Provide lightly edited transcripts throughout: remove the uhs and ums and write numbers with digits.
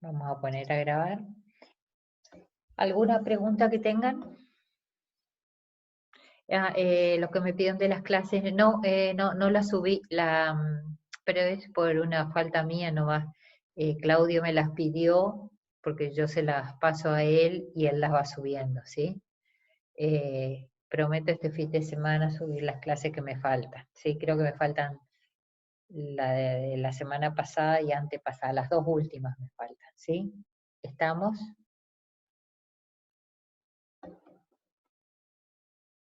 Vamos a poner a grabar. ¿Alguna pregunta que tengan? Lo que me piden de las clases, no la subí, pero es por una falta mía nomás. Claudio me las pidió porque yo se las paso a él y él las va subiendo, ¿sí? Prometo este fin de semana subir las clases que me faltan, ¿sí? Creo que me faltan la de la semana pasada y antepasada, las dos últimas me faltan, ¿sí? ¿Estamos?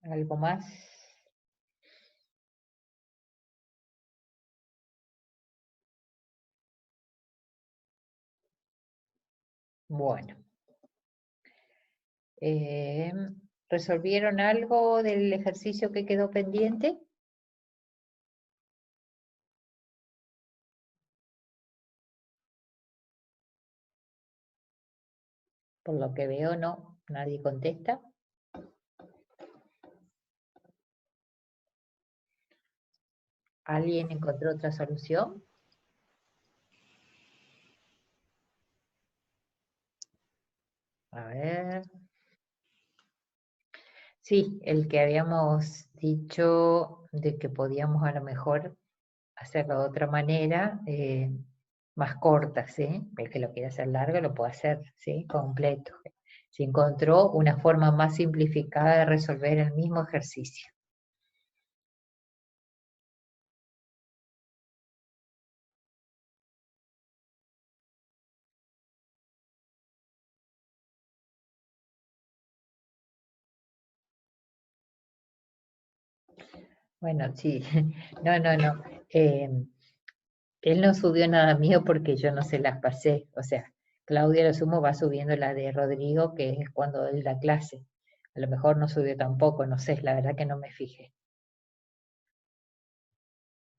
¿Algo más? Bueno. Eh, ¿Resolvieron algo del ejercicio que quedó pendiente? Por lo que veo, no, nadie contesta. ¿Alguien encontró otra solución? A ver. Sí, el que habíamos dicho de que podíamos a lo mejor hacerlo de otra manera, más corta, ¿sí? El que lo quiere hacer largo lo puede hacer, ¿sí? Completo. Se encontró una forma más simplificada de resolver el mismo ejercicio. Bueno, sí, no. Eh, Él no subió nada mío porque yo no se las pasé. O sea, Claudia lo sumo va subiendo la de Rodrigo, que es cuando él da clase. A lo mejor no subió tampoco, no sé, la verdad que no me fijé.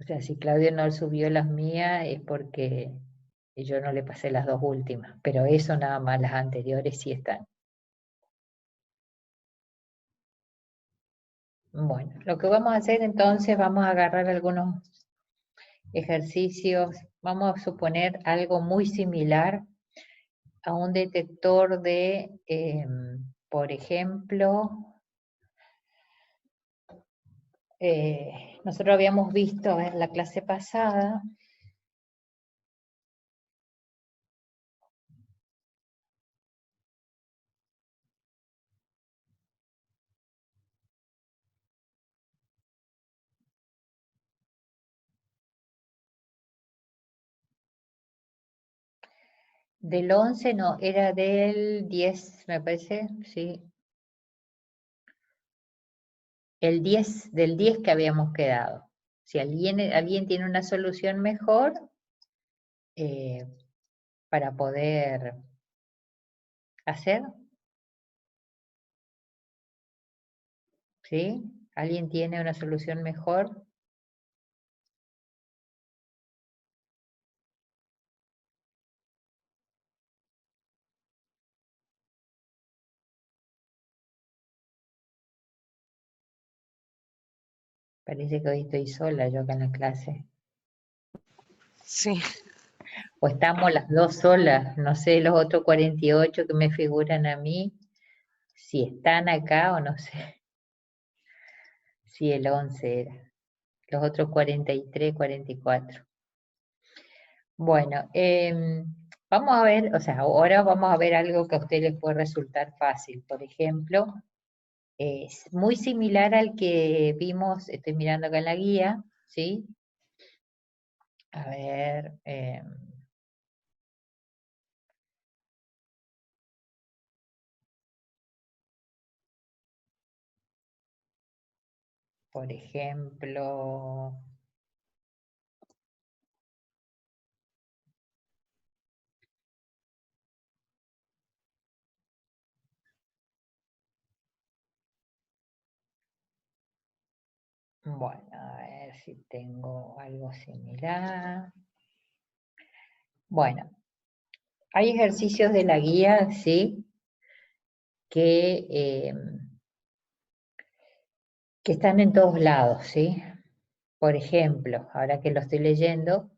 O sea, si Claudia no subió las mías es porque yo no le pasé las dos últimas, pero eso nada más, las anteriores sí están. Bueno, lo que vamos a hacer entonces, vamos a agarrar algunos ejercicios, vamos a suponer algo muy similar a un detector de, por ejemplo, nosotros habíamos visto, a ver, la clase pasada, del 11 no, era del 10 me parece, sí, el 10 del 10 que habíamos quedado. Si alguien tiene una solución mejor, eh, para poder hacer, ¿sí? ¿Alguien tiene una solución mejor? Parece que hoy estoy sola yo acá en la clase. Sí, O estamos las dos solas, no sé, los otros 48 que me figuran a mí, si están acá o no sé, si el 11 era. Los otros 43, 44. Bueno, vamos a ver, o sea, ahora vamos a ver algo que a ustedes les puede resultar fácil. Por ejemplo, es muy similar al que vimos, estoy mirando acá en la guía, ¿sí? A ver, por ejemplo, bueno, a ver si tengo algo similar. Bueno, hay ejercicios de la guía, ¿sí? Que, que están en todos lados, ¿sí? Por ejemplo, ahora que lo estoy leyendo,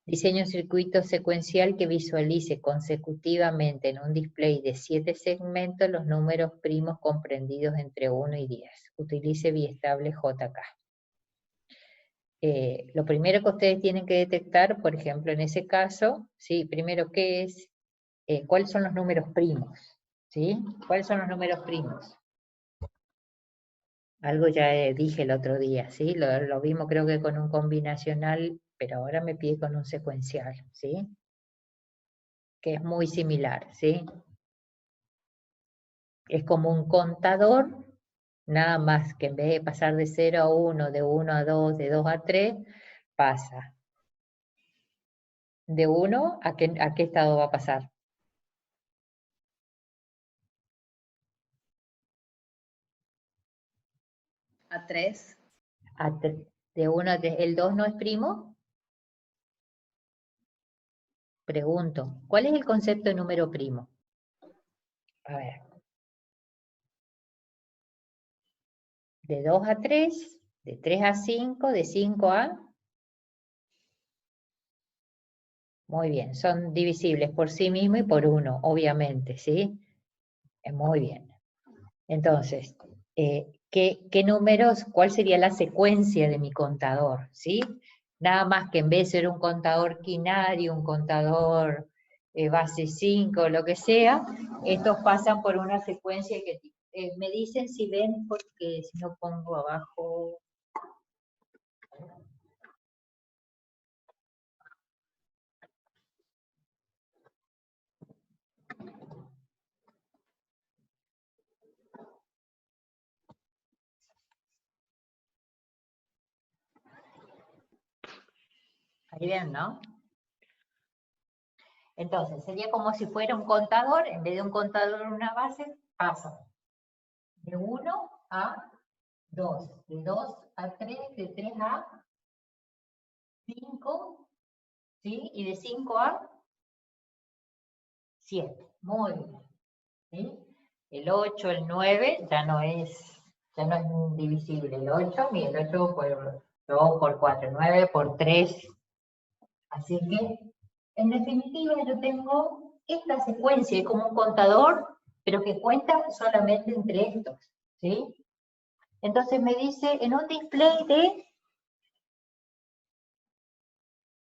Diseño un circuito secuencial que visualice consecutivamente en un display de 7 segmentos los números primos comprendidos entre 1 y 10. Utilice biestable JK. Lo primero que ustedes tienen que detectar, por ejemplo, en ese caso, ¿sí? Primero, ¿qué es? ¿Cuáles son los números primos? ¿Sí? ¿Cuáles son los números primos? Algo ya dije el otro día, ¿sí? Lo vimos creo que con un combinacional, pero ahora me pide con un secuencial, ¿sí? Que es muy similar, ¿sí? Es como un contador, nada más que en vez de pasar de 0 a 1, de 1 a 2, de 2 a 3, pasa. ¿De 1 a qué estado va a pasar? A 3. De 1 a 3. ¿El 2 no es primo? Pregunto, ¿cuál es el concepto de número primo? A ver. De 2 a 3, de 3 a 5, de 5 a... Muy bien, son divisibles por sí mismo y por 1, obviamente, ¿sí? Muy bien. Entonces, ¿qué números, cuál sería la secuencia de mi contador? ¿Sí? Nada más que en vez de ser un contador quinario, un contador base 5, lo que sea, estos pasan por una secuencia que me dicen si ven, porque si no pongo abajo. Ahí ven, ¿no? Entonces, sería como si fuera un contador, en vez de un contador en una base, pasa de 1 a 2, de 2 a 3, de 3 a 5, ¿sí? Y de 5 a 7. Muy bien. ¿Sí? El 8, el 9 ya no es divisible. El 8, mira, el 8 por 2 por 4, 9 por 3. Así que, en definitiva, yo tengo esta secuencia, es como un contador, pero que cuenta solamente entre estos, ¿sí? Entonces me dice, en un display de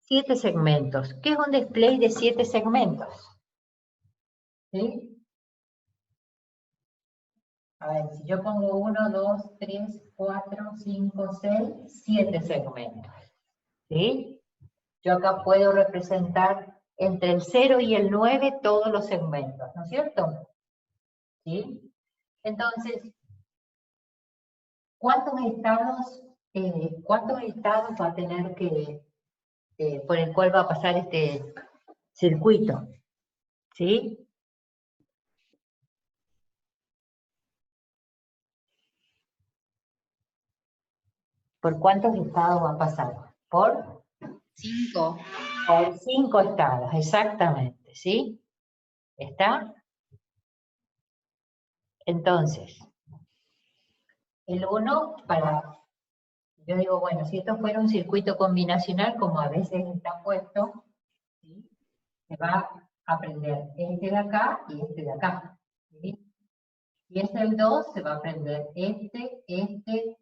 7 segmentos. ¿Qué es un display de 7 segmentos? ¿Sí? A ver, si yo pongo 1, 2, 3, 4, 5, 6, 7 segmentos. ¿Sí? Yo acá puedo representar entre el 0 y el 9 todos los segmentos, ¿no es cierto? ¿Sí? Entonces, cuántos estados va a tener por el cual va a pasar este circuito? ¿Sí? ¿Por cuántos estados va a pasar? Por 5. 5 estados, exactamente, ¿sí? ¿Está? Entonces, el 1 yo digo, bueno, si esto fuera un circuito combinacional, como a veces está puesto, ¿sí? Se va a aprender este de acá y este de acá, ¿sí? Si es el 2, se va a aprender este y este,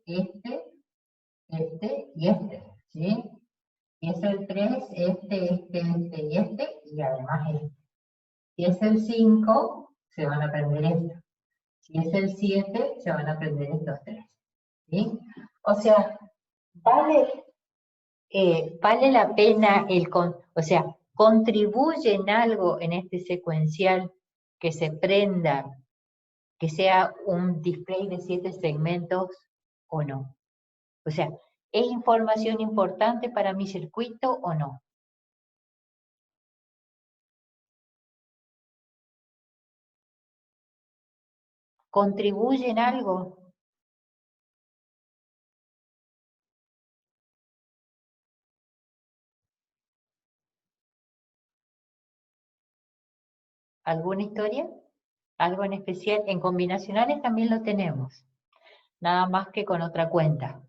¿sí? Si es el 3, y además este. Si es el 5, se van a aprender esto. Si es el 7, se van a aprender estos tres. ¿Sí? O sea, vale la pena o sea, contribuye en algo en este secuencial que se prenda, que sea un display de 7 segmentos o no. O sea, ¿es información importante para mi circuito o no? ¿Contribuye en algo? ¿Alguna historia? ¿Algo en especial? En combinacionales también lo tenemos, nada más que con otra cuenta.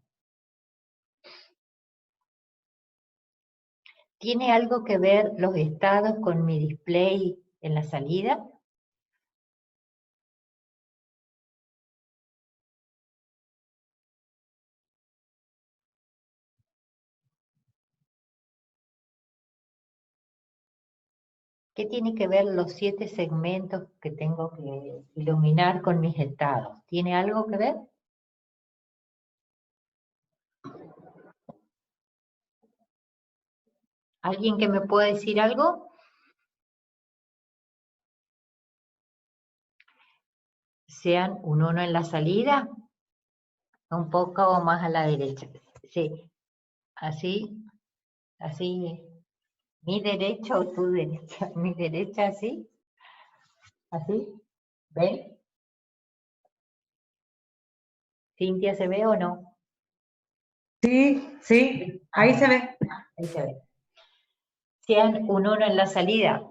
¿Tiene algo que ver los estados con mi display en la salida? ¿Qué tiene que ver los 7 segmentos que tengo que iluminar con mis estados? ¿Tiene algo que ver? ¿Alguien que me pueda decir algo? Sean un 1 en la salida, un poco más a la derecha. Sí, así, así, mi derecha o tu derecha, mi derecha así, así, ¿ven? ¿Cintia se ve o no? Sí, sí, ahí se ve. Ahí se ve. Sean un 1 en la salida,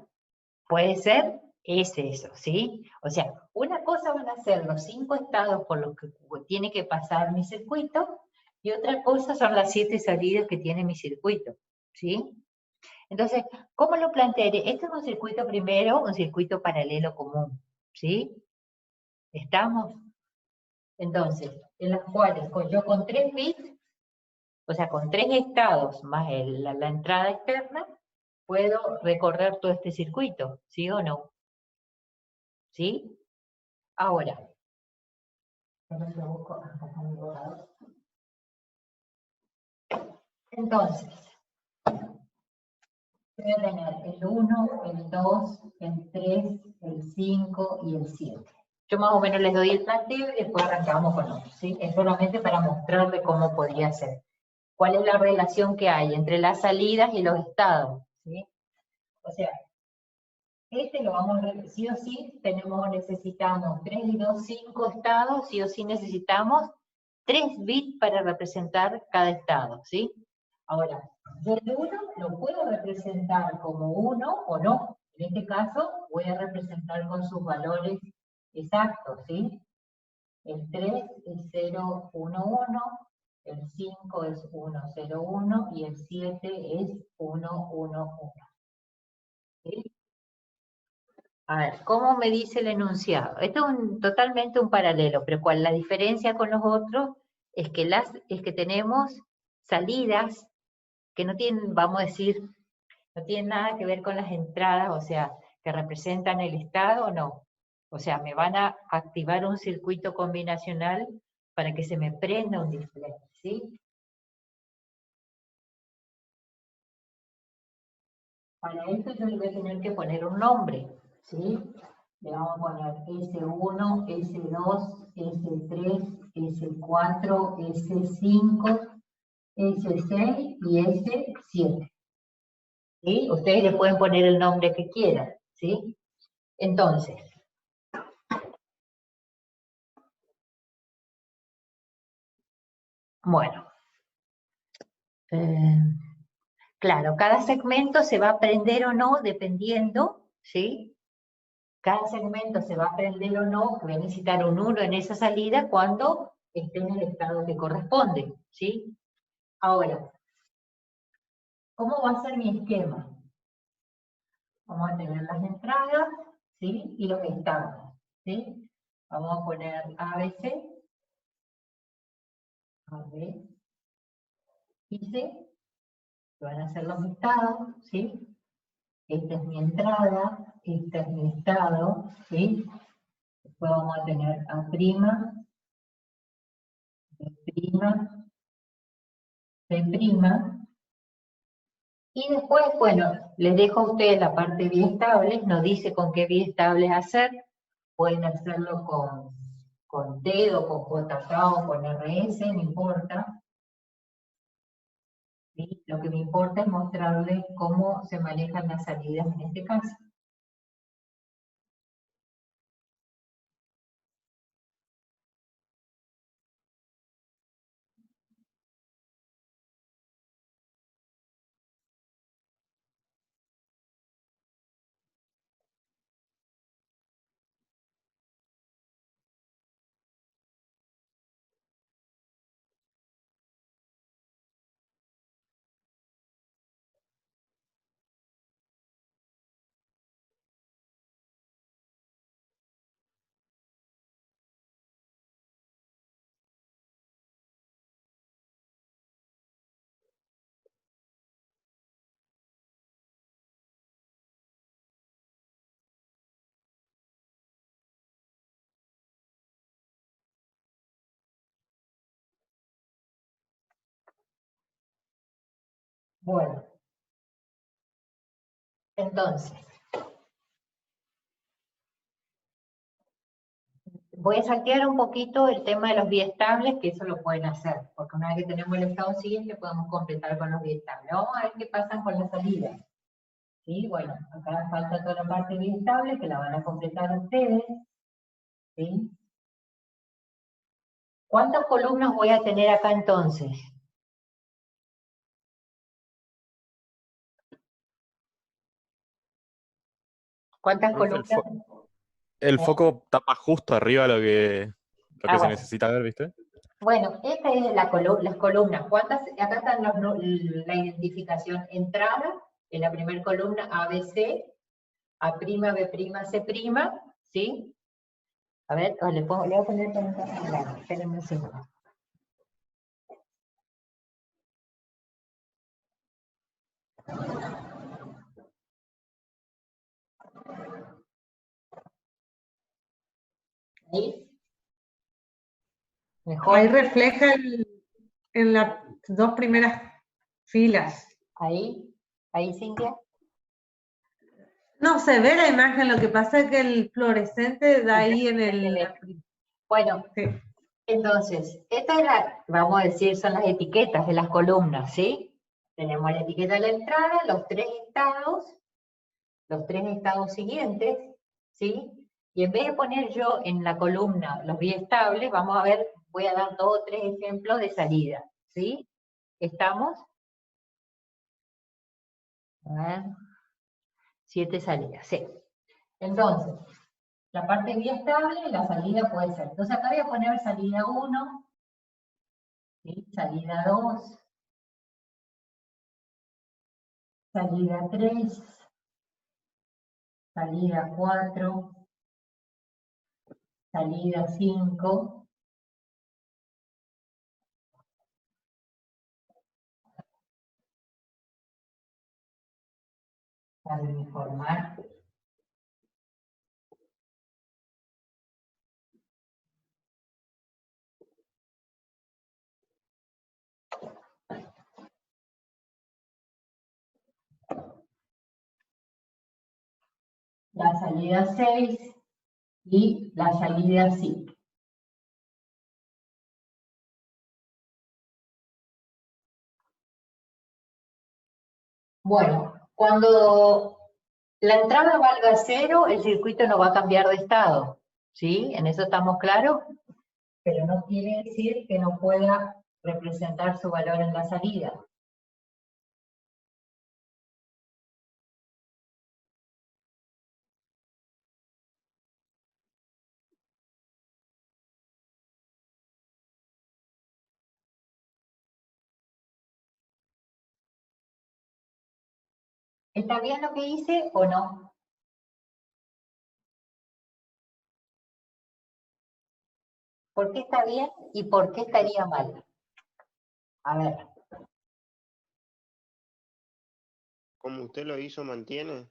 puede ser, es eso, ¿sí? O sea, una cosa van a ser los 5 estados por los que tiene que pasar mi circuito, y otra cosa son las 7 salidas que tiene mi circuito, ¿sí? Entonces, ¿cómo lo plantearé? Este es un circuito primero, un circuito paralelo común, ¿sí? ¿Estamos? Entonces, en las cuales yo con 3 bits, o sea, con 3 estados más la entrada externa, puedo recorrer todo este circuito, ¿sí o no? ¿Sí? Ahora, entonces, voy a tener el 1, el 2, el 3, el 5 y el 7. Yo más o menos les doy el planteo y después arrancamos con otro, ¿sí? Es solamente para mostrarle cómo podría ser. ¿Cuál es la relación que hay entre las salidas y los estados? ¿Sí? O sea, este lo vamos a ver, sí o sí, necesitamos 3 y 2, 5 estados, sí o sí necesitamos 3 bits para representar cada estado, ¿sí? Ahora, yo el 1 lo puedo representar como 1 o no. En este caso, voy a representar con sus valores exactos, ¿sí? El 3 es 0, 1, 1, el 5 es 1, 0, 1 y el 7 es 1, 1, 1. ¿Sí? A ver, ¿cómo me dice el enunciado? Esto es totalmente un paralelo, pero ¿cuál la diferencia con los otros? Es que tenemos salidas que no tienen, vamos a decir, no tienen nada que ver con las entradas, o sea, que representan el estado o no. O sea, me van a activar un circuito combinacional para que se me prenda un display, ¿sí? Para esto yo le voy a tener que poner un nombre, ¿sí? Le vamos a poner S1, S2, S3, S4, S5, S6 y S7. ¿Sí? Ustedes le pueden poner el nombre que quieran, ¿sí? Entonces, bueno, eh, claro, cada segmento se va a prender o no dependiendo, ¿sí? Cada segmento se va a prender o no, que voy a necesitar un 1 en esa salida cuando esté en el estado que corresponde, ¿sí? Ahora, ¿cómo va a ser mi esquema? Vamos a tener las entradas, ¿sí? Y los estados, ¿sí? Vamos a poner ABC, AB y C, que van a ser los estados, ¿sí? Esta es mi entrada, este es mi estado, ¿sí? Después vamos a tener A', B', C', y después, bueno, les dejo a ustedes la parte biestables, nos dice con qué biestables hacer, pueden hacerlo con TED o con JK o con RS, no importa, ¿sí? Lo que me importa es mostrarles cómo se manejan las salidas en este caso. Bueno, entonces, voy a saltear un poquito el tema de los biestables, que eso lo pueden hacer, porque una vez que tenemos el estado siguiente podemos completar con los biestables. Vamos a ver qué pasa con la salida. ¿Sí? Bueno, acá falta toda la parte biestable, que la van a completar ustedes. ¿Sí? ¿Cuántas columnas voy a tener acá entonces? ¿Cuántas Profe, columnas? el ¿Eh? foco tapa justo arriba lo que se Bueno. necesita ver, ¿viste? Bueno, esta es las columnas. ¿Cuántas? Acá están la identificación. Entrada, en la primera columna ABC, A', B', C', ¿sí? A ver, le voy a poner por acá. Espérenme un segundo. ¿Ahí? Mejor. Ahí refleja en las dos primeras filas. Ahí, Cintia. No se ve la imagen, lo que pasa es que el fluorescente da ahí en el... Bueno, Sí. entonces, esta es vamos a decir, son las etiquetas de las columnas, ¿sí? Tenemos la etiqueta de la entrada, los tres estados siguientes, ¿sí? Y en vez de poner yo en la columna los biestables, vamos a ver, voy a dar 2 o 3 ejemplos de salida, ¿sí? ¿Estamos? A ver, 7 salidas, sí. Entonces, la parte biestable, la salida puede ser. Entonces acá voy a poner salida 1, ¿sí? Salida 2, salida 3, salida 4, salida 5, para uniformar. La salida 6 y la salida 5. Bueno, cuando la entrada valga 0, el circuito no va a cambiar de estado, ¿sí? ¿En eso estamos claros? Pero no quiere decir que no pueda representar su valor en la salida. ¿Está bien lo que hice o no? ¿Por qué está bien y por qué estaría mal? A ver. Como usted lo hizo, mantiene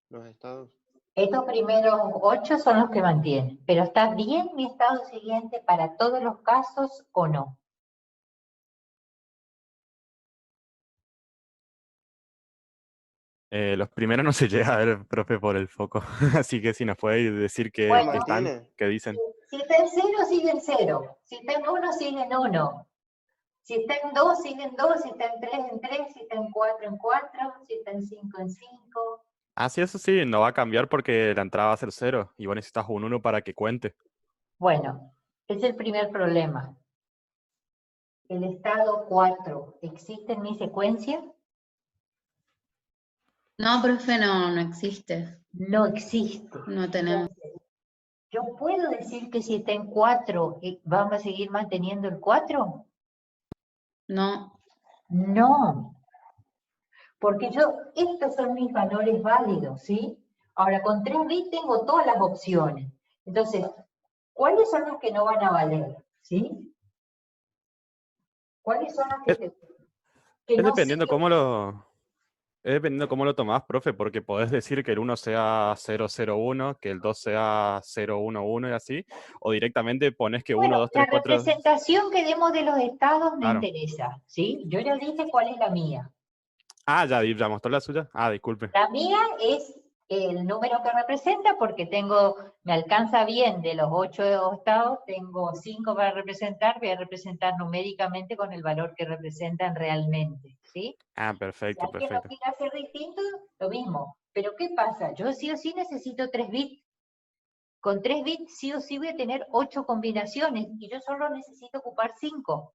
los estados. Estos primeros 8 son los que mantienen, pero ¿está bien mi estado siguiente para todos los casos o no? Los primeros no se llega a ver, profe, por el foco. Así que si nos puede decir que Bueno, están, ¿mantiene? que dicen. Si está en 0, sigue en 0. Si está en 1, sigue en 1. Si está en 2, sigue en 2. Si está en 3, en 3. Si está en 4, en 4. Si está en 5, en 5. Ah, sí, eso sí, no va a cambiar porque la entrada va a ser 0. Y vos necesitas un 1 para que cuente. Bueno, es el primer problema. El estado 4, ¿existe en mi secuencia? No, profe, no existe. No existe. No tenemos. ¿Yo puedo decir que si está en 4, vamos a seguir manteniendo el 4? No. No. Porque estos son mis valores válidos, ¿sí? Ahora, con 3 bits tengo todas las opciones. Entonces, ¿cuáles son las que no van a valer? ¿Sí? ¿Cuáles son las que Es no dependiendo sirven? Es dependiendo cómo lo tomás, profe, porque podés decir que el 1 sea 001, que el 2 sea 011 y así, o directamente pones que 1, Bueno, 2, la 3, 4... representación que demos de los estados me Claro. interesa, ¿sí? Yo ya dije cuál es la mía. Ah, ya mostró la suya. Ah, disculpe. La mía es el número que representa porque me alcanza bien de los 8 estados, tengo 5 para representar, voy a representar numéricamente con el valor que representan realmente, ¿sí? Ah, Si perfecto, alguien lo perfecto. quiere hacer distinto, lo mismo. Pero ¿qué pasa? Yo sí o sí necesito 3 bits. Con 3 bits sí o sí voy a tener 8 combinaciones y yo solo necesito ocupar 5,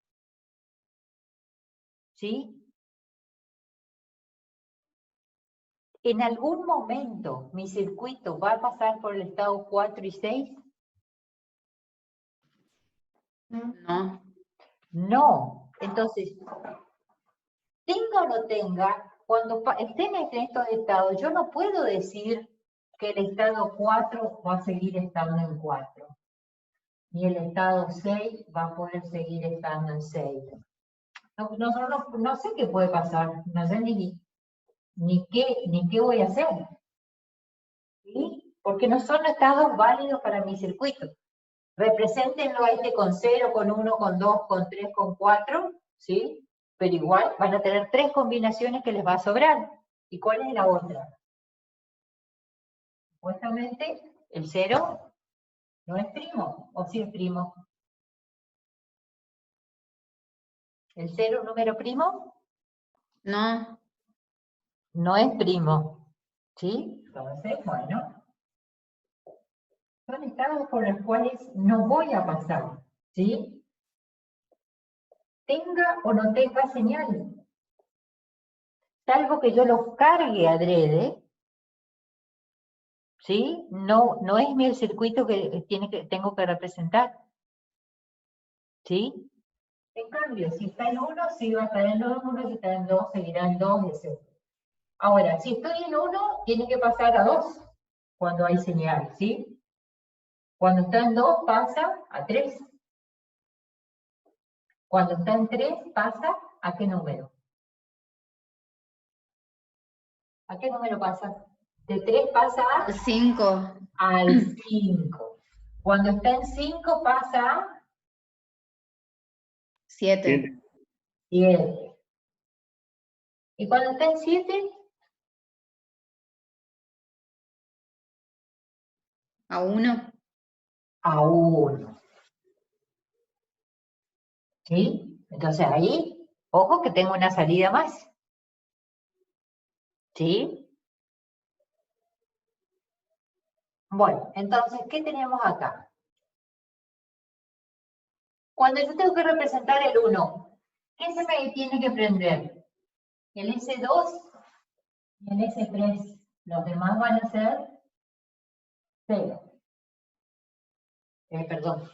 ¿sí? ¿En algún momento mi circuito va a pasar por el estado 4 y 6? No. No. Entonces, tenga o no tenga, cuando estén en estos estados, yo no puedo decir que el estado 4 va a seguir estando en 4, ni el estado 6 va a poder seguir estando en 6. No sé qué puede pasar, no sé ni qué voy a hacer, ¿sí? Porque no son estados válidos para mi circuito. Represéntenlo a este con 0, con 1, con 2, con 3, con 4, ¿sí? Pero igual van a tener 3 combinaciones que les va a sobrar. ¿Y cuál es la otra? Supuestamente el 0 no es primo, o sí es primo. ¿El 0 es un número primo? No. No es primo, ¿sí? Entonces, bueno, son estados por los cuales no voy a pasar, ¿sí? Tenga o no tenga señal. Salvo que yo los cargue adrede, ¿sí? No es el circuito que tengo que representar, ¿sí? En cambio, si está en 1, sí va a estar en 1, si está en 2, seguirá en 2, etc. Ahora, si estoy en 1, tiene que pasar a 2 cuando hay señal, ¿sí? Cuando está en 2, pasa a 3. Cuando está en 3, pasa ¿a qué número? ¿A qué número pasa? De 3 pasa Al 5. al 5. Cuando está en 5, pasa a 7. 7. Y cuando está en 7, A 1. a 1. ¿Sí? Entonces ahí, ojo que tengo una salida más. ¿Sí? Bueno, entonces, ¿qué tenemos acá? Cuando yo tengo que representar el 1, ¿qué se me tiene que prender? El S2 y el S3. Los demás van a ser 0. Perdón.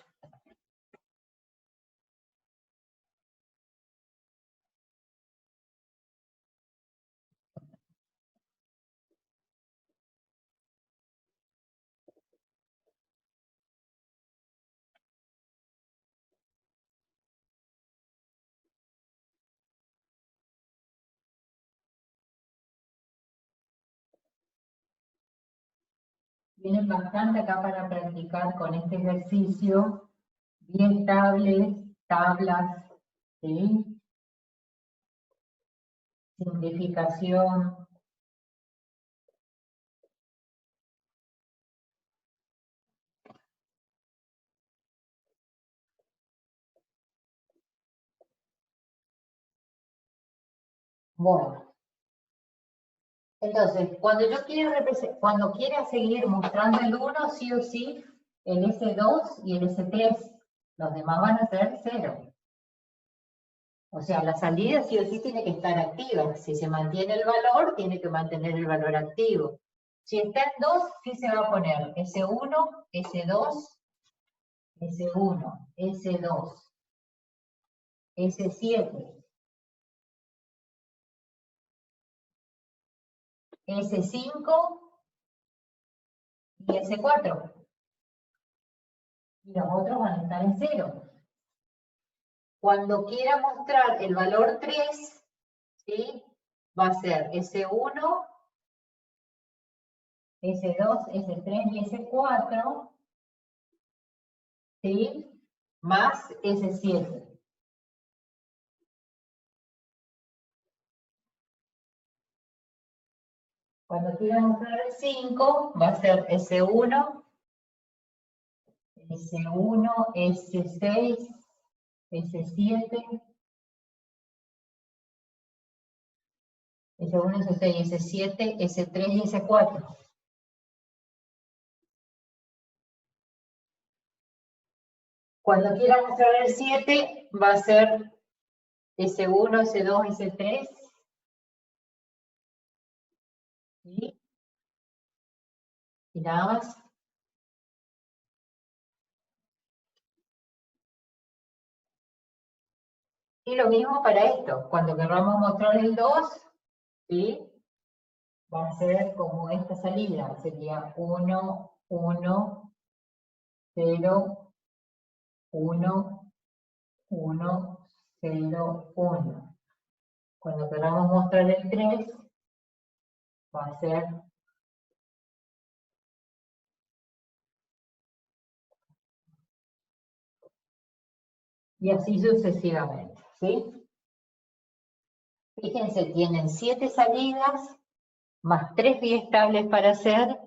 Vienen bastante acá para practicar con este ejercicio. Bien tablas, ¿sí? Simplificación. Bueno, entonces, cuando quiera seguir mostrando el 1, sí o sí, el S2 y el S3, los demás van a ser 0. O sea, la salida sí o sí tiene que estar activa. Si se mantiene el valor, tiene que mantener el valor activo. Si está en 2, ¿qué se va a poner? S1, S2, S1, S2, S7, S5 y S4. Y los otros van a estar en 0. Cuando quiera mostrar el valor 3, ¿sí? va a ser S1, S2, S3 y S4, ¿sí? Más S7. Cuando quiera mostrar el 5, va a ser S1, S1, S6, S7, S1, S6, S7, S3 y S4. Cuando quiera mostrar el 7, va a ser S1, S2, S3. ¿Sí? Y nada más. Y lo mismo para esto. Cuando queramos mostrar el 2, ¿sí? Va a ser como esta salida. Sería 1, 1, 0, 1, 1, 0, 1. Cuando queramos mostrar el 3, va a ser y así sucesivamente, ¿sí? Fíjense, tienen 7 salidas, más 3 biestables para hacer.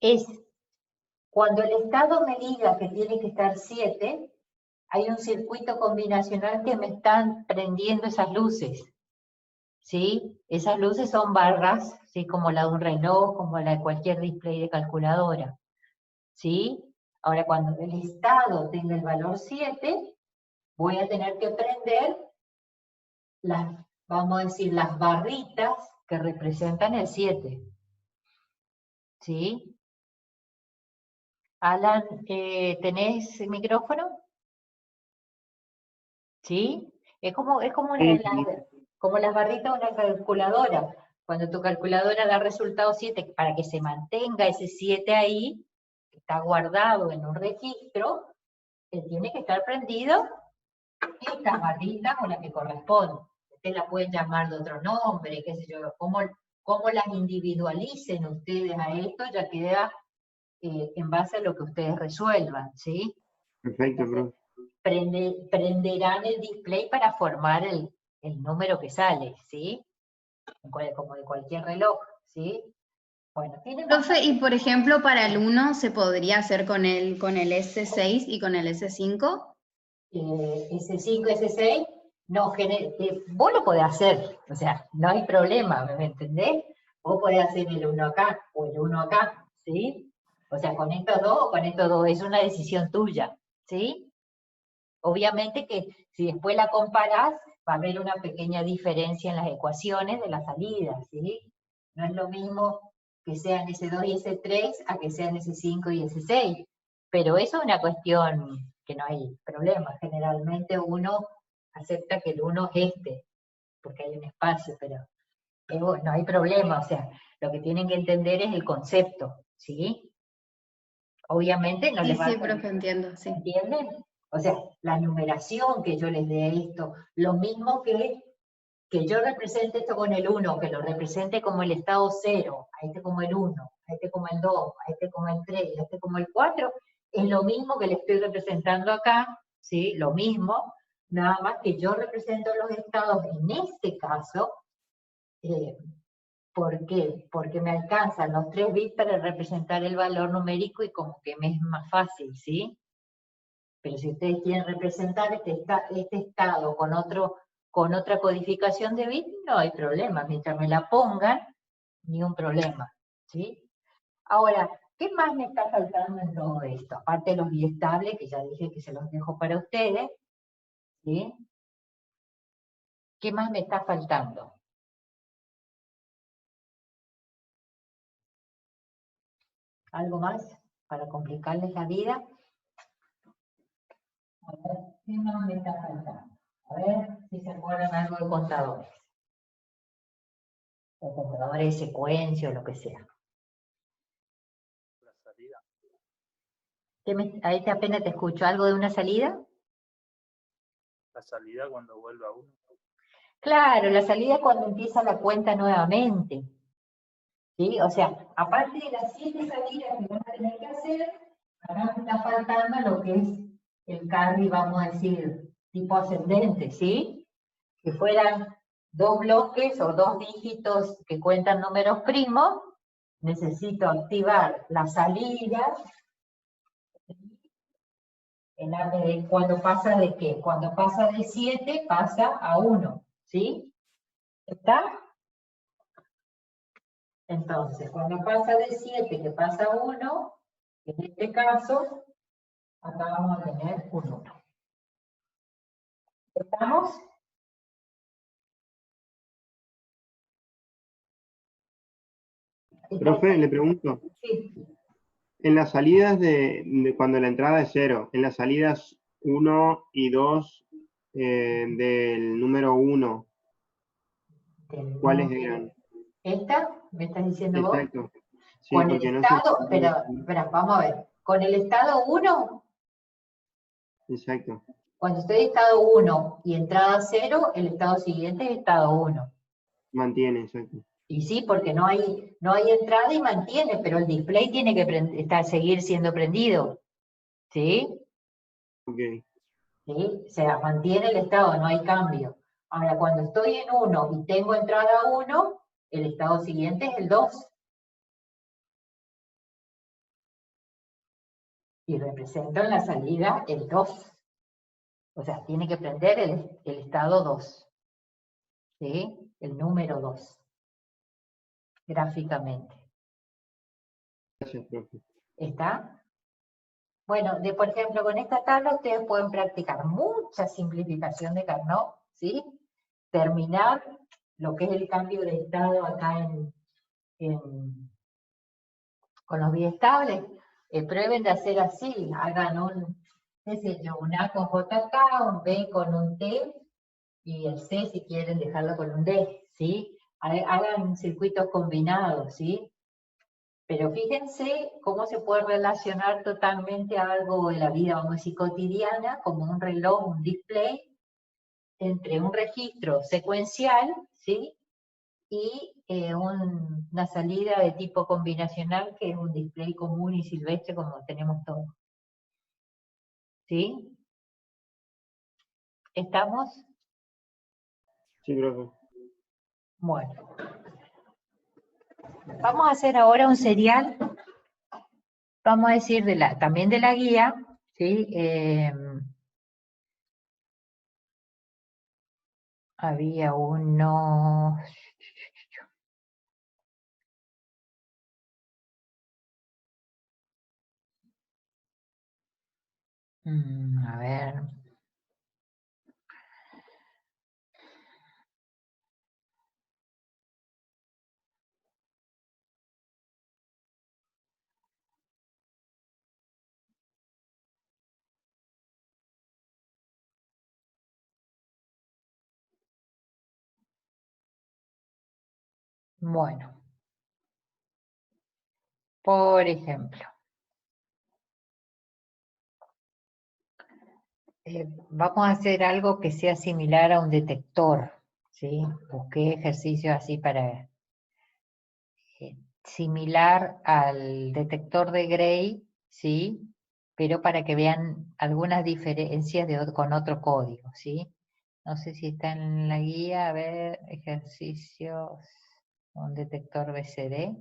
Es cuando el estado me diga que tiene que estar 7, hay un circuito combinacional que me están prendiendo esas luces, ¿sí? Esas luces son barras, ¿sí? Como la de un reloj, como la de cualquier display de calculadora, ¿sí? Ahora, cuando el estado tenga el valor 7, voy a tener que prender las, vamos a decir, las barritas que representan el 7, ¿sí? Alan, ¿tenés micrófono? ¿Sí? Es como como las barritas de una calculadora. Cuando tu calculadora da resultado 7, para que se mantenga ese 7 ahí, que está guardado en un registro, que tiene que estar prendido esta barrita o la que corresponde. Ustedes la pueden llamar de otro nombre, qué sé yo, cómo las individualicen ustedes a esto, ya queda en base a lo que ustedes resuelvan, ¿sí? Perfecto, profe. Prenderán el display para formar el número que sale, ¿sí? Como de cualquier reloj, ¿sí? Bueno, tiene Profe, y por ejemplo, para el 1 se podría hacer con el S6 y con el S5. S5, S6, no, vos lo podés hacer, o sea, no hay problema, ¿me entendés? Vos podés hacer el 1 acá o el 1 acá, ¿sí? O sea, con estos dos o con estos dos, es una decisión tuya, ¿sí? Obviamente que si después la comparás, va a haber una pequeña diferencia en las ecuaciones de la salida, ¿sí? No es lo mismo que sean S2 y S3 a que sean S5 y S6. Pero eso es una cuestión que no hay problema. Generalmente uno acepta que el 1 es este, porque hay un espacio, pero no hay problema. O sea, lo que tienen que entender es el concepto, ¿sí? Obviamente no les va Sí, a... profe, entiendo, sí. ¿Entienden? O sea, la numeración que yo les dé a esto, lo mismo que yo represente esto con el 1, que lo represente como el estado 0, a este como el 1, a este como el 2, a este como el 3, a este como el 4, es lo mismo que le estoy representando acá, ¿sí? Lo mismo, nada más que yo represento los estados en este caso. ¿Por qué? Porque me alcanzan los 3 bits para representar el valor numérico y como que me es más fácil, ¿sí? Pero si ustedes quieren representar este estado con otra codificación de bits, no hay problema. Mientras me la pongan, ni un problema, ¿sí? Ahora, ¿qué más me está faltando en todo esto? Aparte de los biestables, que ya dije que se los dejo para ustedes, ¿sí? ¿Qué más me está faltando? ¿Algo más para complicarles la vida? A ver, ¿qué más me está faltando? A ver si se acuerdan algo de contadores. O contadores de secuencia o lo que sea. La salida. Ahí apenas te escucho. ¿Algo de una salida? La la salida cuando vuelva a 1. Claro, la salida es cuando empieza la cuenta nuevamente. ¿Sí? O sea, aparte de las 7 salidas que van a tener que hacer, acá me está faltando lo que es el carry, vamos a decir, tipo ascendente, ¿sí? Que fueran 2 bloques o 2 dígitos que cuentan números primos, necesito activar la salida cuando pasa de qué? Cuando pasa de 7 pasa a 1, ¿sí? ¿Está? Entonces, cuando pasa de 7 que pasa a 1, en este caso, acá vamos a tener un 1. ¿Estamos? Profe, le pregunto, Sí. en las salidas de cuando la entrada es 0, en las salidas 1 y 2 del número 1, ¿cuáles eran? ¿Esta? ¿Me estás diciendo vos? Exacto. Sí, Con el porque no sé. estado, pero, espera, vamos a ver. Con el estado 1, Exacto. cuando estoy en estado 1 y entrada 0, el estado siguiente es estado 1. Mantiene, exacto. Y sí, porque no hay entrada y mantiene, pero el display tiene que seguir siendo prendido. ¿Sí? Ok. ¿Sí? O sea, mantiene el estado, no hay cambio. Ahora, cuando estoy en 1 y tengo entrada 1, el estado siguiente es el 2. Y represento en la salida el 2. O sea, tiene que prender el estado 2. ¿Sí? El número 2. Gráficamente. Gracias, profe. ¿Está? Bueno, por ejemplo, con esta tabla ustedes pueden practicar mucha simplificación de Carnot, ¿sí? Terminar lo que es el cambio de estado acá con los biestables. Prueben de hacer así, hagan qué sé yo, un A con JK, un B con un T, y el C si quieren dejarlo con un D, ¿sí? Hagan circuitos combinados, ¿sí? Pero fíjense cómo se puede relacionar totalmente a algo de la vida, vamos a decir, cotidiana, como un reloj, un display, entre un registro secuencial, ¿sí? Y una salida de tipo combinacional, que es un display común y silvestre como tenemos todos. ¿Sí? ¿Estamos? Sí, profe. Bueno. Vamos a hacer ahora un serial, vamos a decir también de la guía, ¿sí? Había unos... a ver... Bueno, por ejemplo, vamos a hacer algo que sea similar a un detector, ¿sí? Busqué ejercicios así para... similar al detector de Gray, ¿sí? Pero para que vean algunas diferencias con otro código, ¿sí? No sé si está en la guía, a ver, ejercicios, un detector BCD.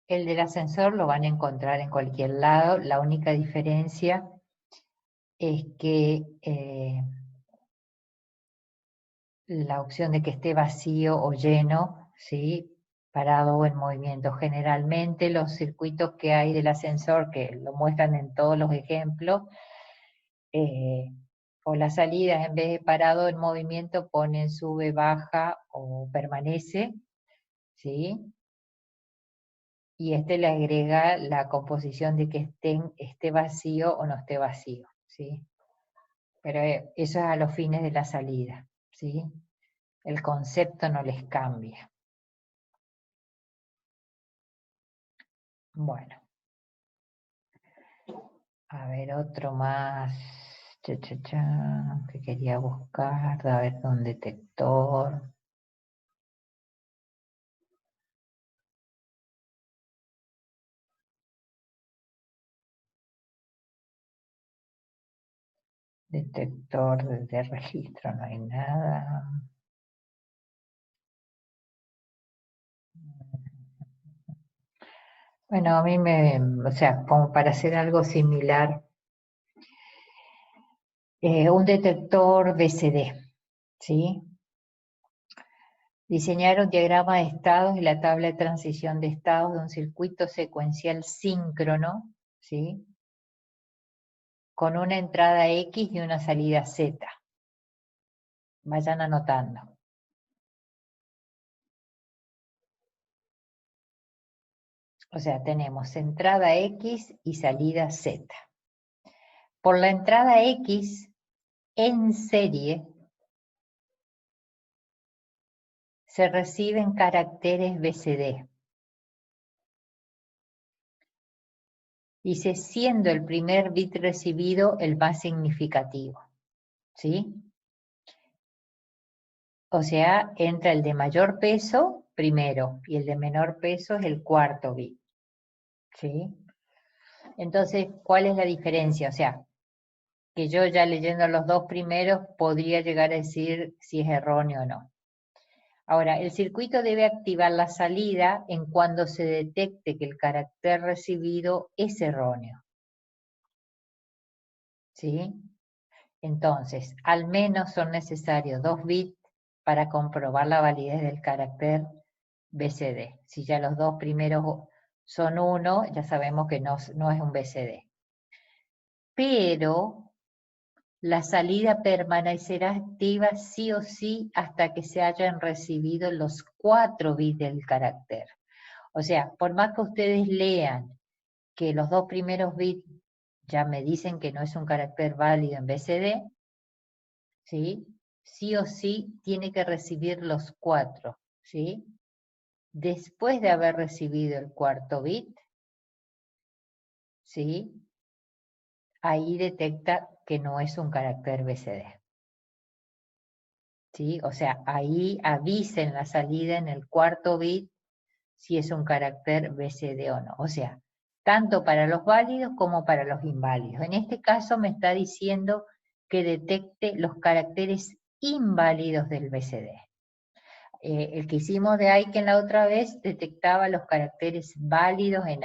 El del ascensor lo van a encontrar en cualquier lado, la única diferencia es que la opción de que esté vacío o lleno, ¿sí? Parado o en movimiento. Generalmente los circuitos que hay del ascensor, que lo muestran en todos los ejemplos, o las salidas en vez de parado en movimiento ponen sube, baja o permanece, ¿sí? Y le agrega la composición de que esté vacío o no esté vacío, ¿sí? Pero eso es a los fines de la salida, ¿sí? El concepto no les cambia. Bueno. A ver, otro más. Que quería buscar. A ver, un detector. Detector de registro, no hay nada. Bueno, a mí o sea, como para hacer algo similar, un detector BCD, ¿sí? Diseñar un diagrama de estados y la tabla de transición de estados de un circuito secuencial síncrono, ¿sí? Con una entrada X y una salida Z. Vayan anotando. O sea, tenemos entrada X y salida Z. Por la entrada X, en serie, se reciben caracteres BCD. Dice, siendo el primer bit recibido el más significativo. ¿Sí? O sea, entra el de mayor peso primero y el de menor peso es el cuarto bit. ¿Sí? Entonces, ¿cuál es la diferencia? O sea, que yo ya leyendo los dos primeros podría llegar a decir si es erróneo o no. Ahora, el circuito debe activar la salida en cuando se detecte que el carácter recibido es erróneo. ¿Sí? Entonces, al menos son necesarios 2 bits para comprobar la validez del carácter BCD. Si ya los dos primeros son 1, ya sabemos que no es un BCD. Pero la salida permanecerá activa sí o sí hasta que se hayan recibido los 4 bits del carácter. O sea, por más que ustedes lean que los dos primeros bits ya me dicen que no es un carácter válido en BCD, ¿sí? Sí o sí tiene que recibir los 4, ¿sí? Después de haber recibido el cuarto bit, ¿sí? Ahí detecta que no es un carácter BCD. ¿Sí? O sea, ahí avisa en la salida en el cuarto bit si es un carácter BCD o no. O sea, tanto para los válidos como para los inválidos. En este caso me está diciendo que detecte los caracteres inválidos del BCD. El que hicimos de Aiken la otra vez detectaba los caracteres válidos en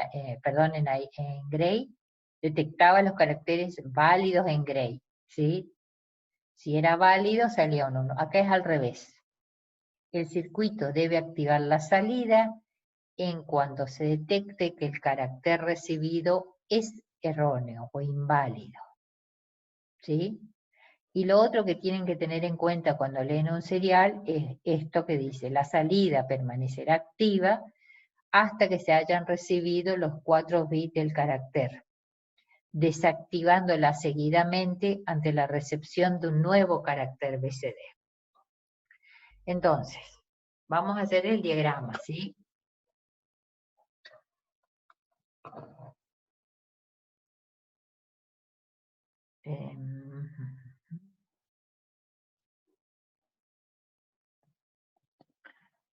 Gray, detectaba los caracteres válidos en Gray, ¿sí? Si era válido salía un 1. Acá es al revés. El circuito debe activar la salida en cuanto se detecte que el carácter recibido es erróneo o inválido, ¿sí? Y lo otro que tienen que tener en cuenta cuando leen un serial es esto que dice, la salida permanecerá activa hasta que se hayan recibido los 4 bits del carácter, desactivándola seguidamente ante la recepción de un nuevo carácter BCD. Entonces, vamos a hacer el diagrama, ¿sí?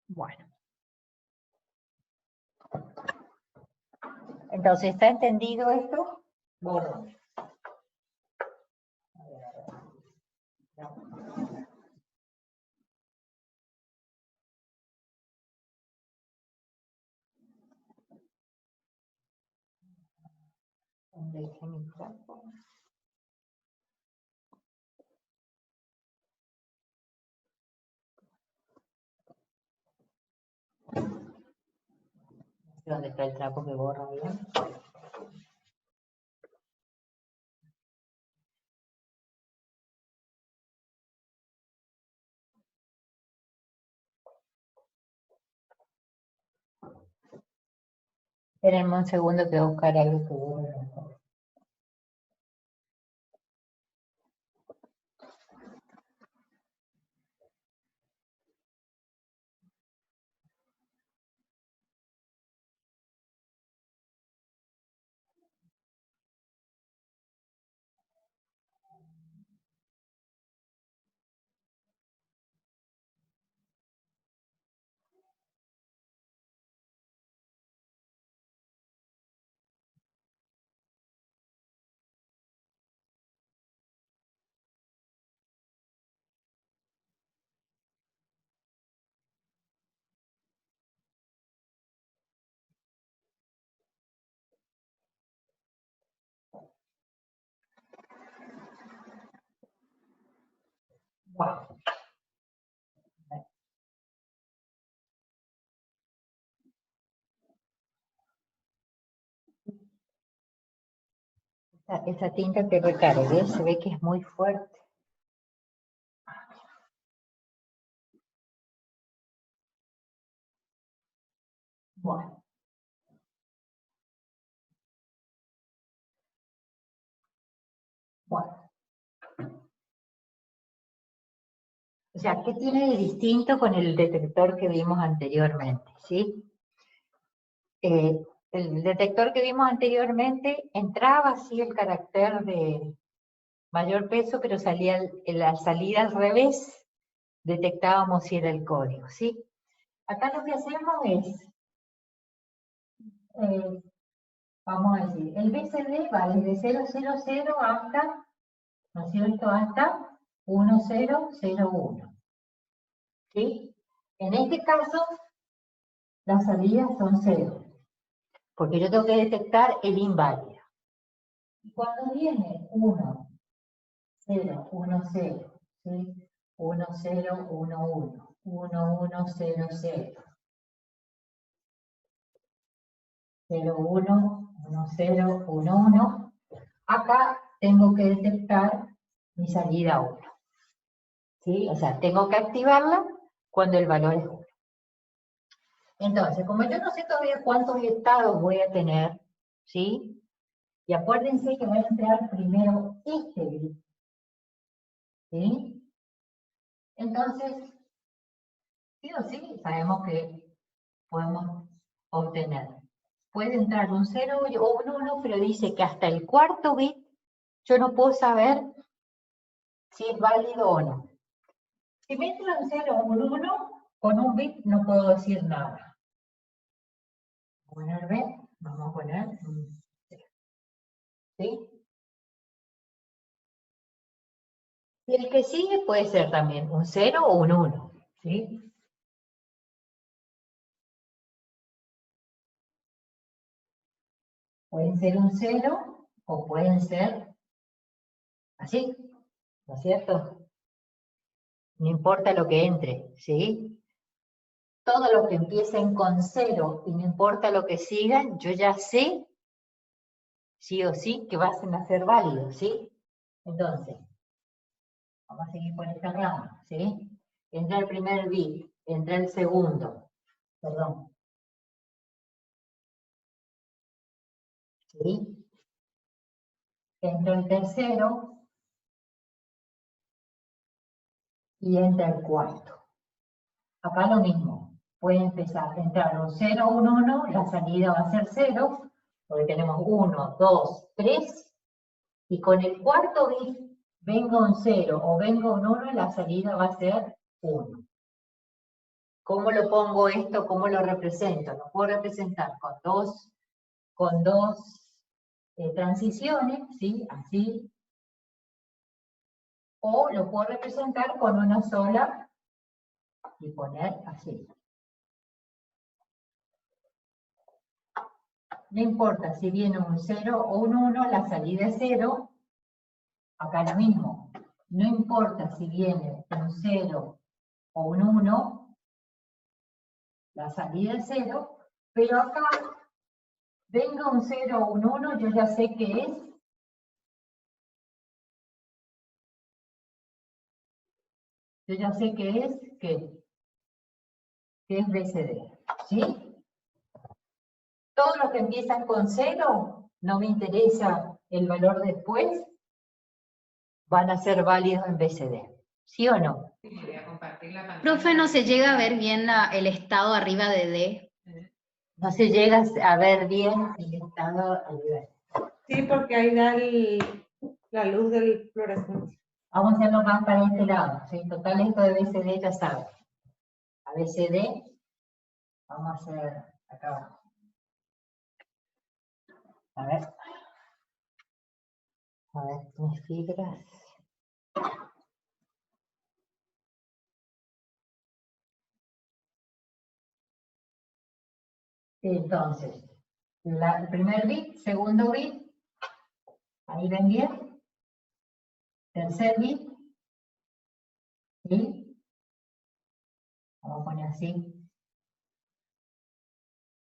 Bueno. Entonces, ¿está entendido esto? Bueno. ¿Dónde está el trapo que borra bien? Espérenme un segundo que voy a buscar algo que borre mejor. Wow. Esa tinta que recargué se ve que es muy fuerte. Bueno. Bueno. O sea, ¿qué tiene de distinto con el detector que vimos anteriormente? ¿Sí? El detector que vimos anteriormente entraba así el carácter de mayor peso, pero salía en la salida al revés, detectábamos si era el código, ¿sí? Acá lo que hacemos es, vamos a decir, el BCD va desde 000 hasta, ¿no es cierto?, hasta 1001. ¿Sí? En este caso, las salidas son 0, porque yo tengo que detectar el inválido. Y cuando viene 1, 0, 1, 0, ¿sí? 1, 0, 1, 1, 1, 1, 0, 0, 0, 1, 1, 0, 1, 1, acá tengo que detectar mi salida 1, ¿sí? O sea, tengo que activarla cuando el valor es 1. Entonces, como yo no sé todavía cuántos estados voy a tener, ¿sí? Y acuérdense que voy a entrar primero este bit, ¿sí? Entonces, sí o sí, sabemos que podemos obtener. Puede entrar un 0 o un 1, pero dice que hasta el cuarto bit yo no puedo saber si es válido o no. Si me entra un 0 o un 1, con un bit no puedo decir nada. Vamos a poner B, vamos a poner un 0. ¿Sí? Y el que sigue puede ser también un 0 o un 1. ¿Sí? Pueden ser un 0 o pueden ser así, ¿no es cierto? No importa lo que entre, ¿sí? Todo lo que empiecen con 0 y no importa lo que sigan, yo ya sé, sí o sí, que van a ser válidos, ¿sí? Entonces, vamos a seguir por esta rama, ¿sí? Entra el primer bit, entra el segundo, perdón. ¿Sí? Entra el tercero y entra el cuarto. Acá lo mismo, puede empezar a entrar un 0, un 1, la salida va a ser 0, porque tenemos 1, 2, 3, y con el cuarto bit, venga un 0 o venga un 1, la salida va a ser 1. ¿Cómo lo pongo esto? ¿Cómo lo represento? Lo puedo representar con dos transiciones, ¿sí? Así. O lo puedo representar con una sola y poner así. No importa si viene un 0 o un 1, la salida es 0. Acá lo mismo. No importa si viene un 0 o un 1, la salida es 0. Pero acá, venga un 0 o un 1, yo ya sé que es. Yo ya sé que es, que es BCD. ¿Sí? Todos los que empiezan con 0, no me interesa el valor después, van a ser válidos en BCD. ¿Sí o no? Profe, ¿no se llega a ver bien el estado arriba de D? No se llega a ver bien el estado al nivel. Sí, porque ahí da la luz del fluorescente. Vamos a hacerlo más para este lado. ¿Sí? Total, esto de BCD ya sabe. A BCD, vamos a hacer acá abajo. A ver, mis fibras. Entonces, el primer bit, segundo bit, ahí ven bien. Tercer bit, ¿Sí? Vamos a poner así.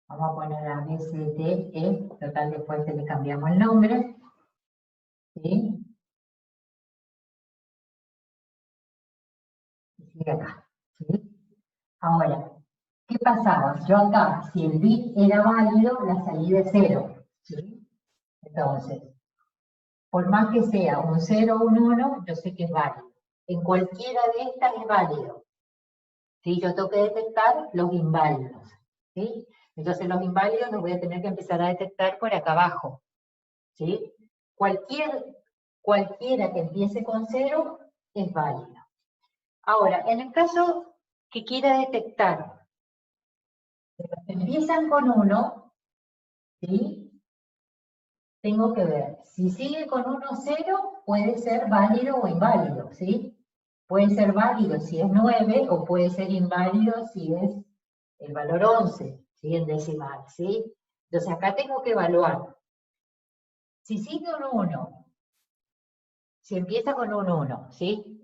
Vamos a poner a B, C, D, E. Total, después le cambiamos el nombre. ¿Sí? Y sigue acá. ¿Sí? Ahora, ¿qué pasaba? Yo acá, si el bit era válido, la salida es 0. ¿Sí? Entonces, por más que sea un 0 o un 1, yo sé que es válido. En cualquiera de estas es válido. ¿Sí? Yo tengo que detectar los inválidos. ¿Sí? Entonces los inválidos los voy a tener que empezar a detectar por acá abajo. ¿Sí? Cualquiera que empiece con 0 es válido. Ahora, en el caso que quiera detectar, los que empiezan con 1, ¿sí? Tengo que ver, si sigue con 1, 0, puede ser válido o inválido, ¿sí? Puede ser válido si es 9 o puede ser inválido si es el valor 11, ¿sí? En decimal, ¿sí? Entonces acá tengo que evaluar. Si sigue un 1, si empieza con un 1, ¿sí?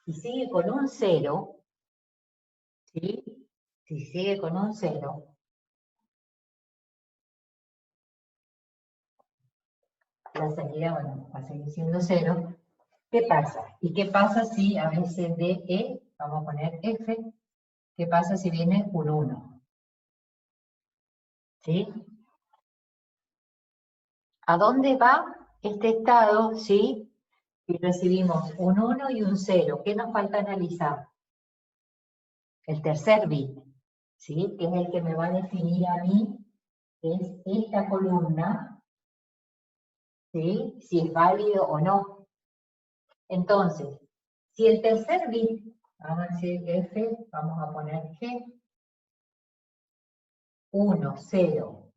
Y sigue con un 0, ¿sí? Si sigue con un 0, la salida, bueno, va a seguir siendo 0. ¿Qué pasa? ¿Y qué pasa si a veces de E, vamos a poner F, qué pasa si viene un 1? ¿Sí? ¿A dónde va este estado, sí? Si recibimos un 1 y un 0, ¿qué nos falta analizar? El tercer bit, ¿sí? Que es el que me va a definir a mí, que es esta columna, ¿sí? Si es válido o no. Entonces, si el tercer bit, vamos a decir F, vamos a poner G, 1, 0,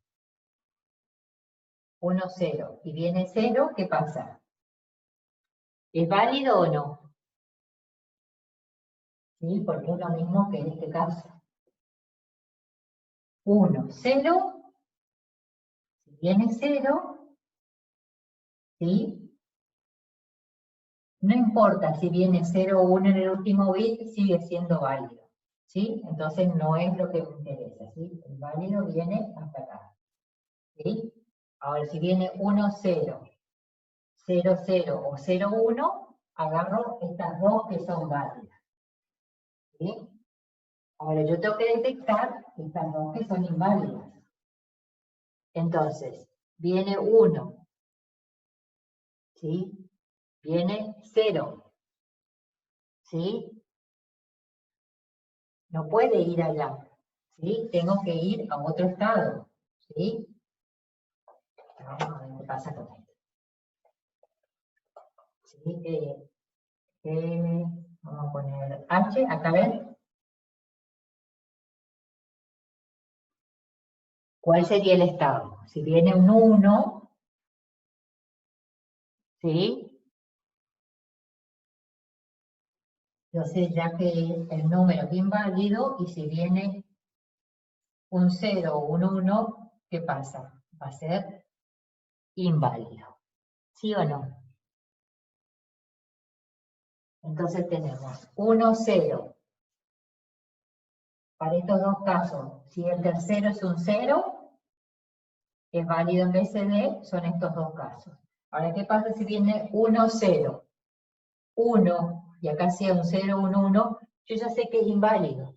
1, 0, y viene 0, ¿qué pasa? ¿Es válido o no? ¿Sí? Porque es lo mismo que en este caso. 1, 0, si viene 0, ¿sí? No importa si viene 0 o 1 en el último bit, sigue siendo válido, ¿sí? Entonces no es lo que me interesa, ¿sí? El válido viene hasta acá, ¿sí? Ahora, si viene 1, 0, 0, 0 o 0, 1, agarro estas dos que son válidas, ¿sí? Ahora, yo tengo que detectar estas dos que son inválidas. Entonces, viene 1, ¿sí? Viene 0, ¿sí? No puede ir allá, ¿sí? Tengo que ir a otro estado, ¿sí? Vamos a ver qué pasa con esto. ¿Sí? Vamos a poner H, acá ven. ¿Cuál sería el estado? Si viene un 1, ¿sí? Yo sé ya que el número es inválido y si viene un 0 o un 1, ¿qué pasa? Va a ser inválido. ¿Sí o no? Entonces tenemos 1, 0. Para estos dos casos, si el tercero es un 0, es válido en BCD, son estos dos casos. Ahora, ¿qué pasa si viene 1, 0? 1, y acá sea un 0, 1, 1, yo ya sé que es inválido.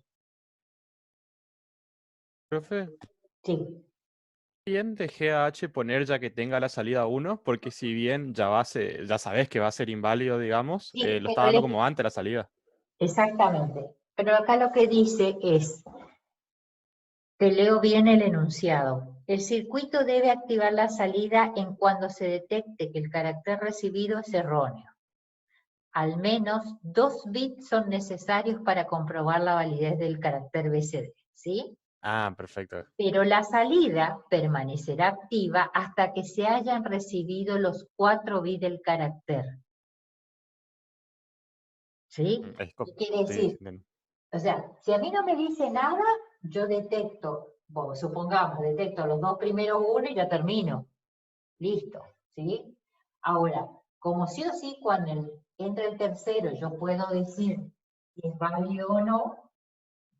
Profe, Sí. bien dejé a H poner ya que tenga la salida 1, porque si bien ya sabes que va a ser inválido, digamos, Sí, lo está dando como antes la salida. exactamente. Pero acá lo que dice es, te leo bien el enunciado. El circuito debe activar la salida en cuando se detecte que el carácter recibido es erróneo. Al menos 2 bits son necesarios para comprobar la validez del carácter BCD, ¿sí? Ah, perfecto. Pero la salida permanecerá activa hasta que se hayan recibido los 4 bits del carácter. ¿Sí? ¿Qué quiere Sí, decir? entiendo. O sea, si a mí no me dice nada, yo detecto, bueno, supongamos, detecto los dos primeros 1 y ya termino. Listo, ¿sí? Ahora, como sí o sí, cuando entra el tercero, yo puedo decir si es válido o no.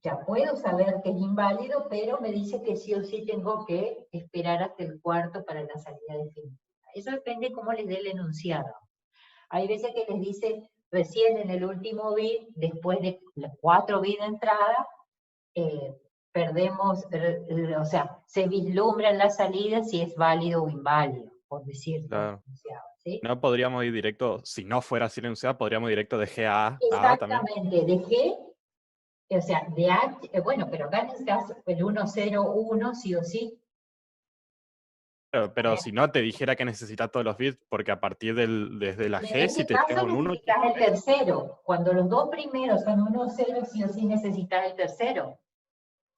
Ya puedo saber que es inválido, pero me dice que sí o sí tengo que esperar hasta el cuarto para la salida definitiva. Eso depende cómo les dé el enunciado. Hay veces que les dice recién en el último bit, después de los 4 bits de entrada, perdemos, o sea, se vislumbra en la salida si es válido o inválido, por decirlo. Claro. ¿Sí? No podríamos ir directo, si no fuera así enunciado, podríamos ir directo de G a A también. Exactamente, de G, o sea, de H, bueno, pero acá necesitas el 1, 0, 1, sí o sí. Pero si no, te dijera que necesitas todos los bits, porque a partir desde la G, si te llega un 1... necesitas el tercero. Cuando los dos primeros son 1, 0, sí o sí necesitas el tercero.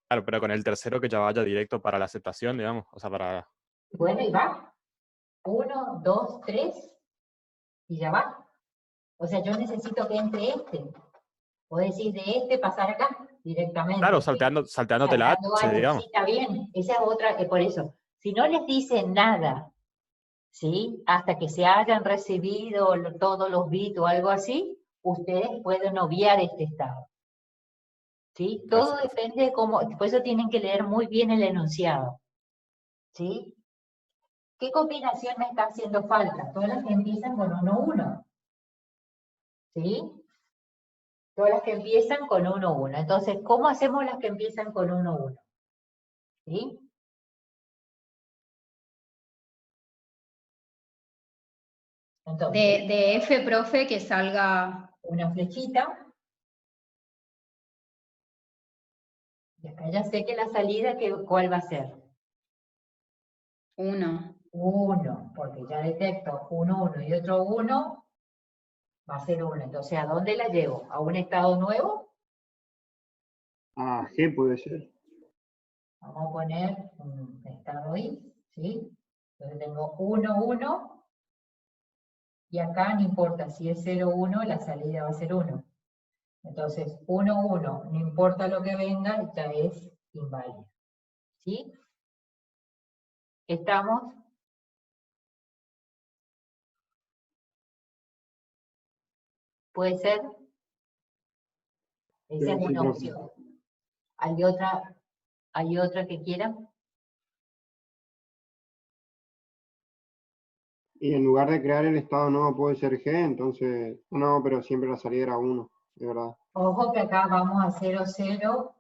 Claro, pero con el tercero que ya vaya directo para la aceptación, digamos, o sea, para... Bueno, y va. 1, 2, 3, y ya va. O sea, yo necesito que entre este. O decir de este pasar acá directamente. Claro, salteándote la H, digamos. Sí, está bien. Esa es otra, por eso. Si no les dicen nada, ¿sí? Hasta que se hayan recibido todos los bits o algo así, ustedes pueden obviar este estado. ¿Sí? Todo depende de cómo, por eso tienen que leer muy bien el enunciado. ¿Sí? ¿Qué combinación me está haciendo falta? Todas las que empiezan con 1, 1. ¿Sí? Todas las que empiezan con 1, 1. Entonces, ¿cómo hacemos las que empiezan con 1, 1? ¿Sí? Entonces, de F, profe, que salga una flechita. Y acá ya sé que la salida, ¿cuál va a ser? 1. 1, porque ya detecto 1, 1 y otro 1, va a ser 1. Entonces, ¿a dónde la llevo? ¿A un estado nuevo? A G puede ser. Vamos a poner un estado I, ¿sí? Entonces tengo 1, 1, y acá no importa si es 0, 1, la salida va a ser 1. Entonces, 1, 1, no importa lo que venga, ya es inválido. ¿Sí? ¿Estamos? ¿Puede ser? Esa es Sí, una profe. opción. ¿Hay otra que quieran? Y en lugar de crear el estado nuevo puede ser G, entonces, no, pero siempre la salida era 1, de verdad. Ojo que acá vamos a 0, 0,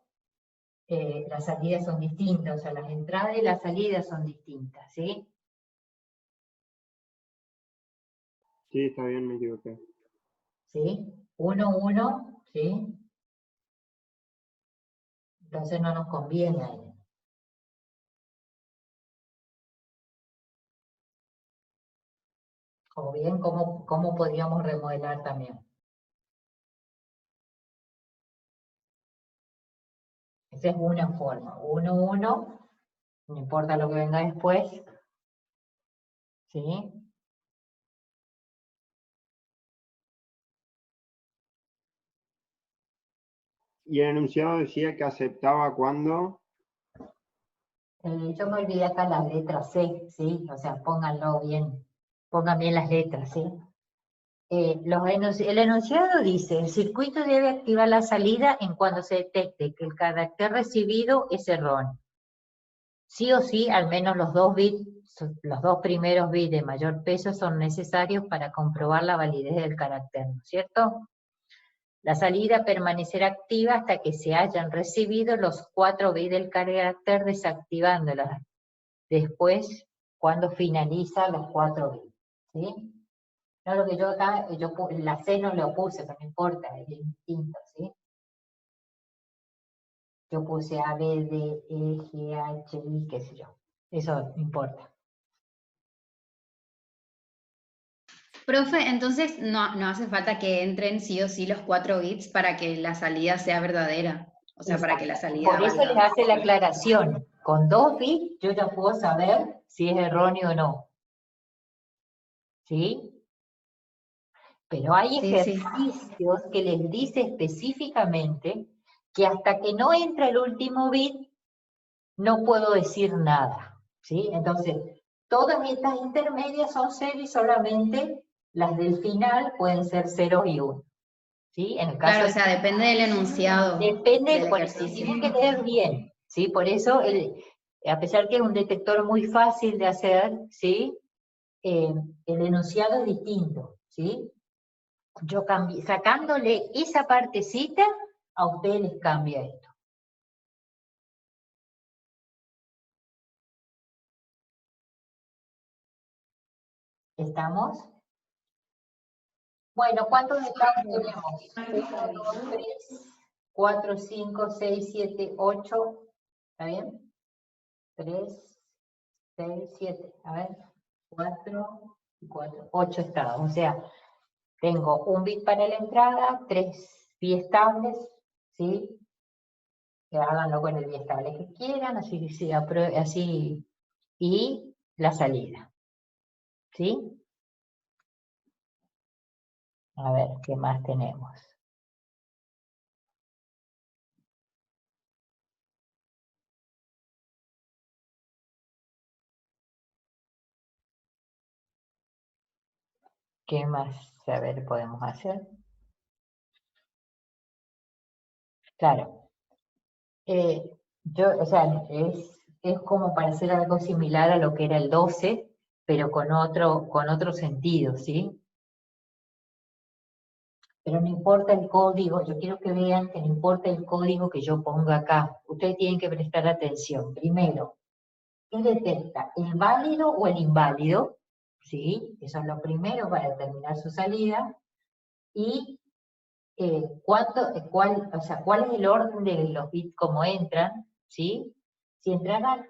las salidas son distintas, o sea, las entradas y las salidas son distintas, ¿sí? Sí, está bien, me equivoqué. ¿Sí? 1, 1, ¿sí? Entonces no nos conviene ahí. O bien, ¿cómo podríamos remodelar también? Esa es una forma. 1, 1, no importa lo que venga después. ¿Sí? Y el enunciado decía que aceptaba cuando... Yo me olvidé acá la letra C, ¿sí? O sea, pónganlo bien, pongan bien las letras, ¿sí? El enunciado dice, el circuito debe activar la salida en cuando se detecte que el carácter recibido es erróneo. Sí o sí, al menos los dos primeros bits de mayor peso son necesarios para comprobar la validez del carácter, ¿no es cierto? La salida permanecerá activa hasta que se hayan recibido los 4 bits del carácter, desactivándola después cuando finaliza los 4 bits, ¿sí? No, lo que yo acá, la C no lo puse, pero no importa, es distinto, ¿sí? Yo puse A, B, D, E, G, H, I, qué sé yo. Eso no importa. Profe, entonces no hace falta que entren sí o sí los 4 bits para que la salida sea verdadera. O sea, para que la salida Por eso valga. les hace la aclaración. Con 2 bits yo ya puedo saber si es erróneo o no. ¿Sí? Pero hay Sí, sí. ejercicios que les dice específicamente que hasta que no entra el último bit, no puedo decir nada. ¿Sí? Entonces, todas estas intermedias son 0 y solamente las del final pueden ser 0 y 1. ¿sí? En el caso Claro, o sea, depende del enunciado depende, del por eso, ejercicio. tienen que leer bien, ¿sí? Por eso, a pesar que es un detector muy fácil de hacer, ¿sí? El enunciado es distinto, ¿sí? Yo sacándole esa partecita, a ustedes les cambia esto. ¿Estamos? Bueno, ¿cuántos estados tenemos? 1, 2, 3, 4, 5, 6, 7, 8. ¿Está bien? 3, 6, 7. A ver. 4 y 4. 8 estados. O sea, tengo un bit para la entrada, 3 biestables, ¿sí? Que háganlo con el biestable que quieran, así, y la salida. ¿Sí? A ver, ¿qué más tenemos? ¿Qué más, a ver, podemos hacer? Claro. O sea, es como para hacer algo similar a lo que era el 12, pero con otro sentido, ¿sí? Pero no importa el código, yo quiero que vean que no importa el código que yo ponga acá. Ustedes tienen que prestar atención. Primero, ¿qué detecta? ¿El válido o el inválido? ¿Sí? Eso es lo primero para determinar su salida. Y cuál es el orden de los bits como entran, ¿sí? Si entraran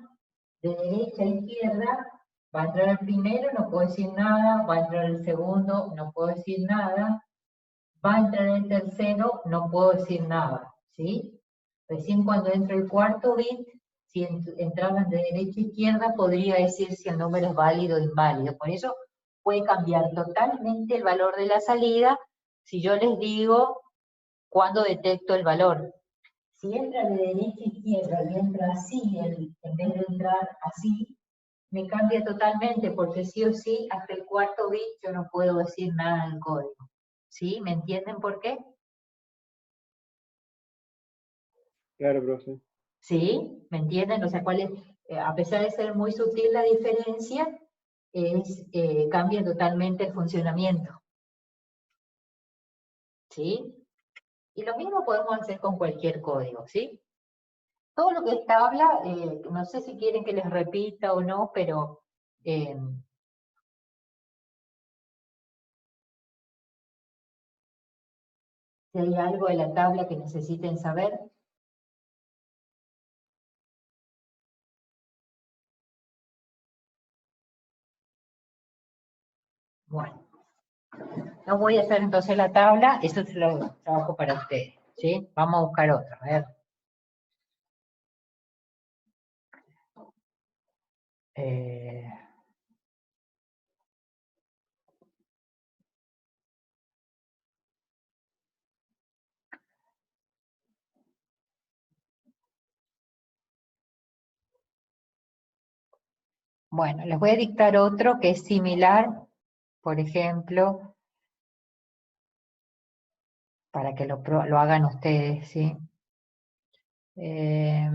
de derecha a izquierda, va a entrar el primero, no puedo decir nada, va a entrar el segundo, no puedo decir nada, va a entrar el tercero, no puedo decir nada, ¿sí? Recién cuando entra el cuarto bit, si entraban de derecha a izquierda, podría decir si el número es válido o inválido. Por eso puede cambiar totalmente el valor de la salida si yo les digo cuándo detecto el valor. Si entra de derecha a izquierda y entra así, en vez de entrar así, me cambia totalmente, porque sí o sí, hasta el cuarto bit yo no puedo decir nada del código. ¿Sí? ¿Me entienden por qué? Claro, profe. ¿Sí? ¿Me entienden? O sea, a pesar de ser muy sutil la diferencia, cambia totalmente el funcionamiento. ¿Sí? Y lo mismo podemos hacer con cualquier código, ¿sí? Todo lo que esta habla, no sé si quieren que les repita o no, pero si hay algo de la tabla que necesiten saber. Bueno, no voy a hacer entonces la tabla, eso se lo trabajo para ustedes, ¿sí? Vamos a buscar otra, a ver. Bueno, les voy a dictar otro que es similar, por ejemplo, para que lo hagan ustedes, ¿sí? Eh,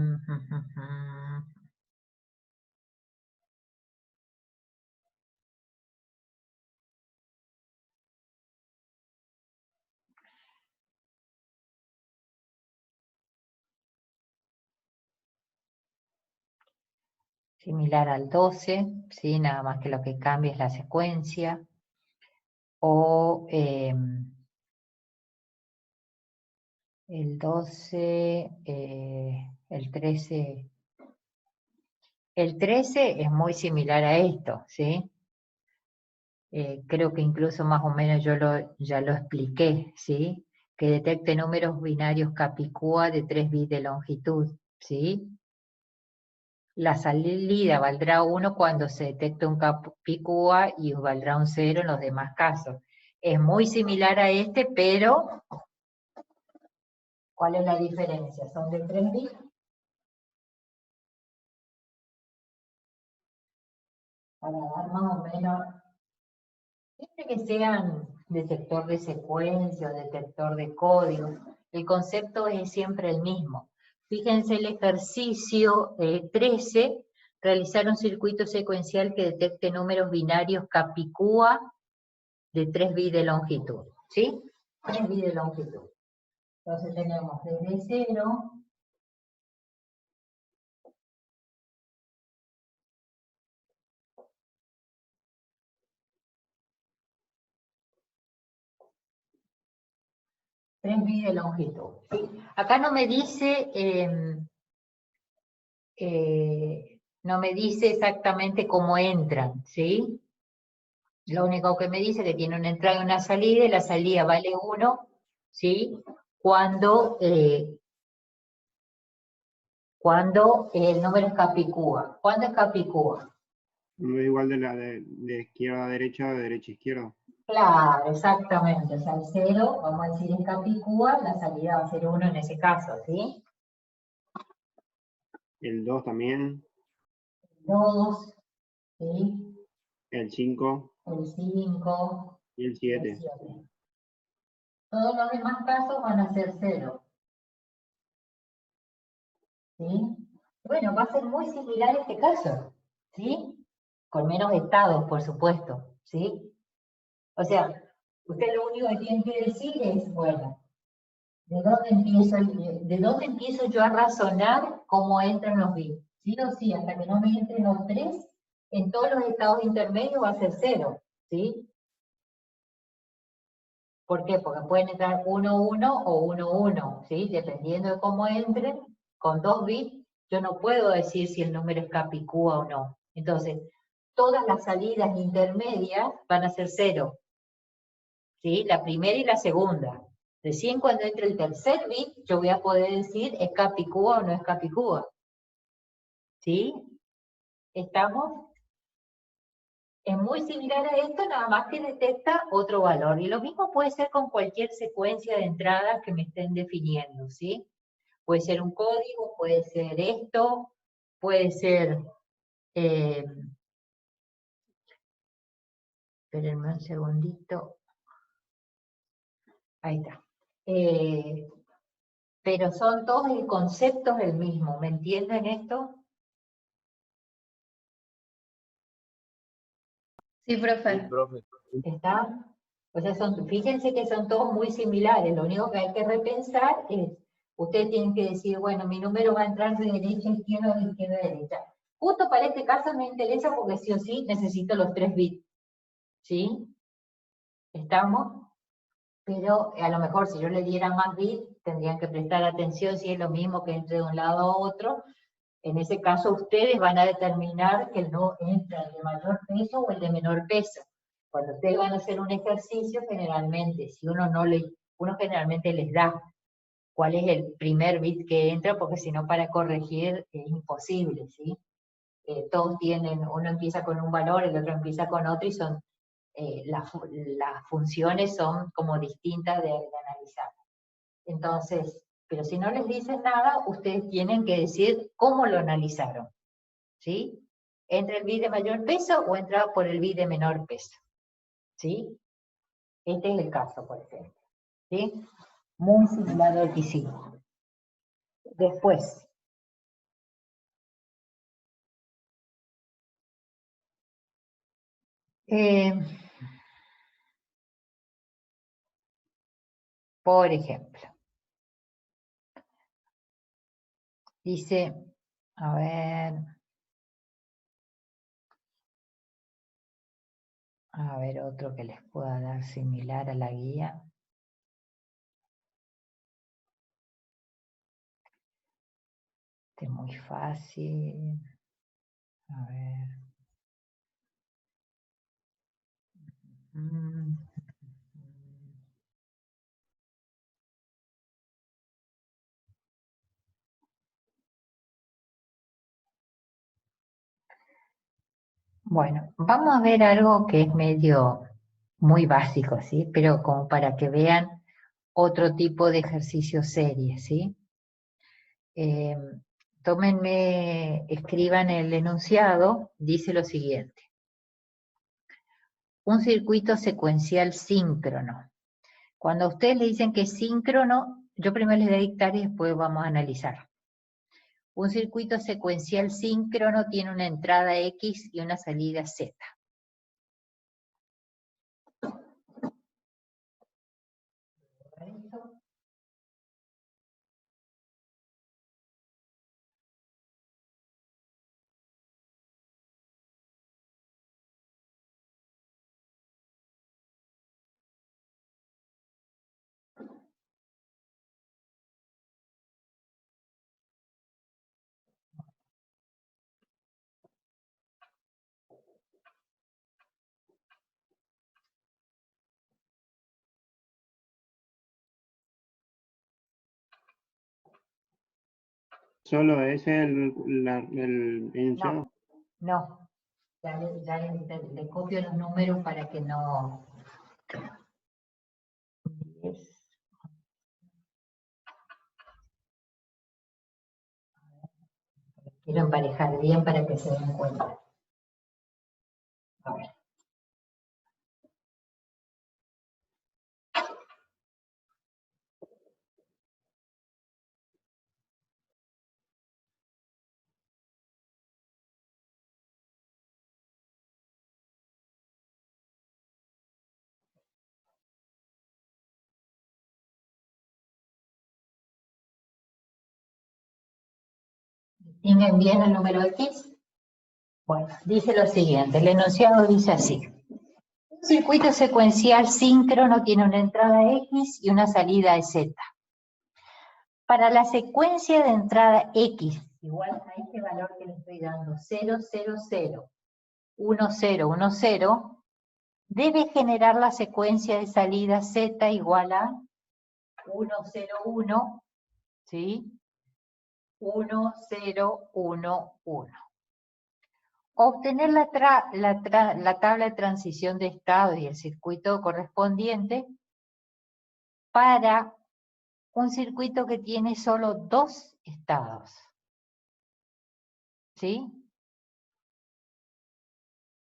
similar al 12, ¿sí? Nada más que lo que cambia es la secuencia. O el 12, el 13. El 13 es muy similar a esto, ¿sí? Creo que incluso más o menos ya lo expliqué, ¿sí? Que detecte números binarios Capicúa de 3 bits de longitud, ¿sí? La salida valdrá 1 cuando se detecte un Capicúa y valdrá un 0 en los demás casos. Es muy similar a este, pero ¿cuál es la diferencia? Son de 3 bits. Para dar más o menos, siempre que sean detector de secuencia o detector de código. El concepto es siempre el mismo. Fíjense el ejercicio 13, realizar un circuito secuencial que detecte números binarios Capicúa de 3 bits de longitud, ¿sí? 3 bits de longitud. Entonces tenemos desde 0 3 bits de longitud. ¿Sí? Acá no me dice exactamente cómo entran, ¿sí? Lo único que me dice es que tiene una entrada y una salida, y la salida vale 1, ¿sí? Cuando el número es Capicúa. ¿Cuándo es Capicúa? No es igual de izquierda a derecha, de derecha a izquierda. Claro, exactamente. O sea, el 0, vamos a decir, es Capicúa, la salida va a ser 1 en ese caso, ¿sí? El 2 también. 2, ¿sí? El 5 El 5, y el el 7. 7. Todos los demás casos van a ser 0. ¿Sí? Bueno, va a ser muy similar este caso, ¿sí? Con menos estados, por supuesto, ¿sí? O sea, usted lo único que tiene que decir es, bueno, ¿de dónde empiezo yo a razonar cómo entran los bits? Sí o sí, hasta que no me entren los 3, en todos los estados intermedios va a ser 0, ¿sí? ¿Por qué? Porque pueden entrar 1, 1 o 1, 1, ¿sí? Dependiendo de cómo entren, con 2 bits, yo no puedo decir si el número es Capicúa o no. Entonces, todas las salidas intermedias van a ser 0, ¿sí? La primera y la segunda. Recién cuando entre el tercer bit, yo voy a poder decir es Capicúa o no es Capicúa. ¿Sí? ¿Estamos? Es muy similar a esto, nada más que detecta otro valor. Y lo mismo puede ser con cualquier secuencia de entradas que me estén definiendo, ¿sí? Puede ser un código, puede ser esto, puede ser... espérenme un segundito. Ahí está. Pero son todos el concepto es el mismo, ¿me entienden esto? Sí, profe. Profe. ¿Está? O sea, fíjense que son todos muy similares, lo único que hay que repensar es, ustedes tienen que decir, bueno, mi número va a entrar de derecha a izquierda o de izquierda a derecha. Justo para este caso me interesa porque sí o sí necesito los 3 bits, ¿sí? ¿Estamos? Pero a lo mejor si yo le diera más bits, tendrían que prestar atención si es lo mismo que entre de un lado a otro. En ese caso ustedes van a determinar que no entra el de mayor peso o el de menor peso. Cuando ustedes van a hacer un ejercicio, generalmente, si uno generalmente les da cuál es el primer bit que entra, porque si no para corregir es imposible, ¿sí? Todos tienen, uno empieza con un valor, el otro empieza con otro, y son, las funciones son como distintas de analizar. Entonces, pero si no les dicen nada, ustedes tienen que decir cómo lo analizaron, ¿sí? ¿Entra el bit de mayor peso o entra por el bit de menor peso? ¿Sí? Este es el caso, por ejemplo. ¿Sí? Muy similar al que hicimos. Después. Por ejemplo. Dice, a ver otro que les pueda dar similar a la guía. Este es muy fácil. A ver. Bueno, vamos a ver algo que es medio muy básico, ¿sí? Pero como para que vean otro tipo de ejercicio serie, ¿sí? Escriban el enunciado, dice lo siguiente. un circuito secuencial síncrono. Cuando a ustedes le dicen que es síncrono, yo primero les voy a dictar y después vamos a analizar. Un circuito secuencial síncrono tiene una entrada X y una salida Z. ¿Solo es el enunciado? No. Ya le copio los números para que no... Quiero emparejar bien para que se den cuenta. A ver. ¿Distinguen bien el número X? Bueno, dice lo siguiente, el enunciado dice así. Un circuito secuencial síncrono tiene una entrada X y una salida Z. Para la secuencia de entrada X, igual a este valor que le estoy dando, 0, 0, 0, 1, 0, 1, 0, debe generar la secuencia de salida Z igual a 1, 0, 1, ¿sí? 1, 0, 1, 1. Obtener la tabla de transición de estado y el circuito correspondiente para un circuito que tiene solo 2 estados. ¿Sí?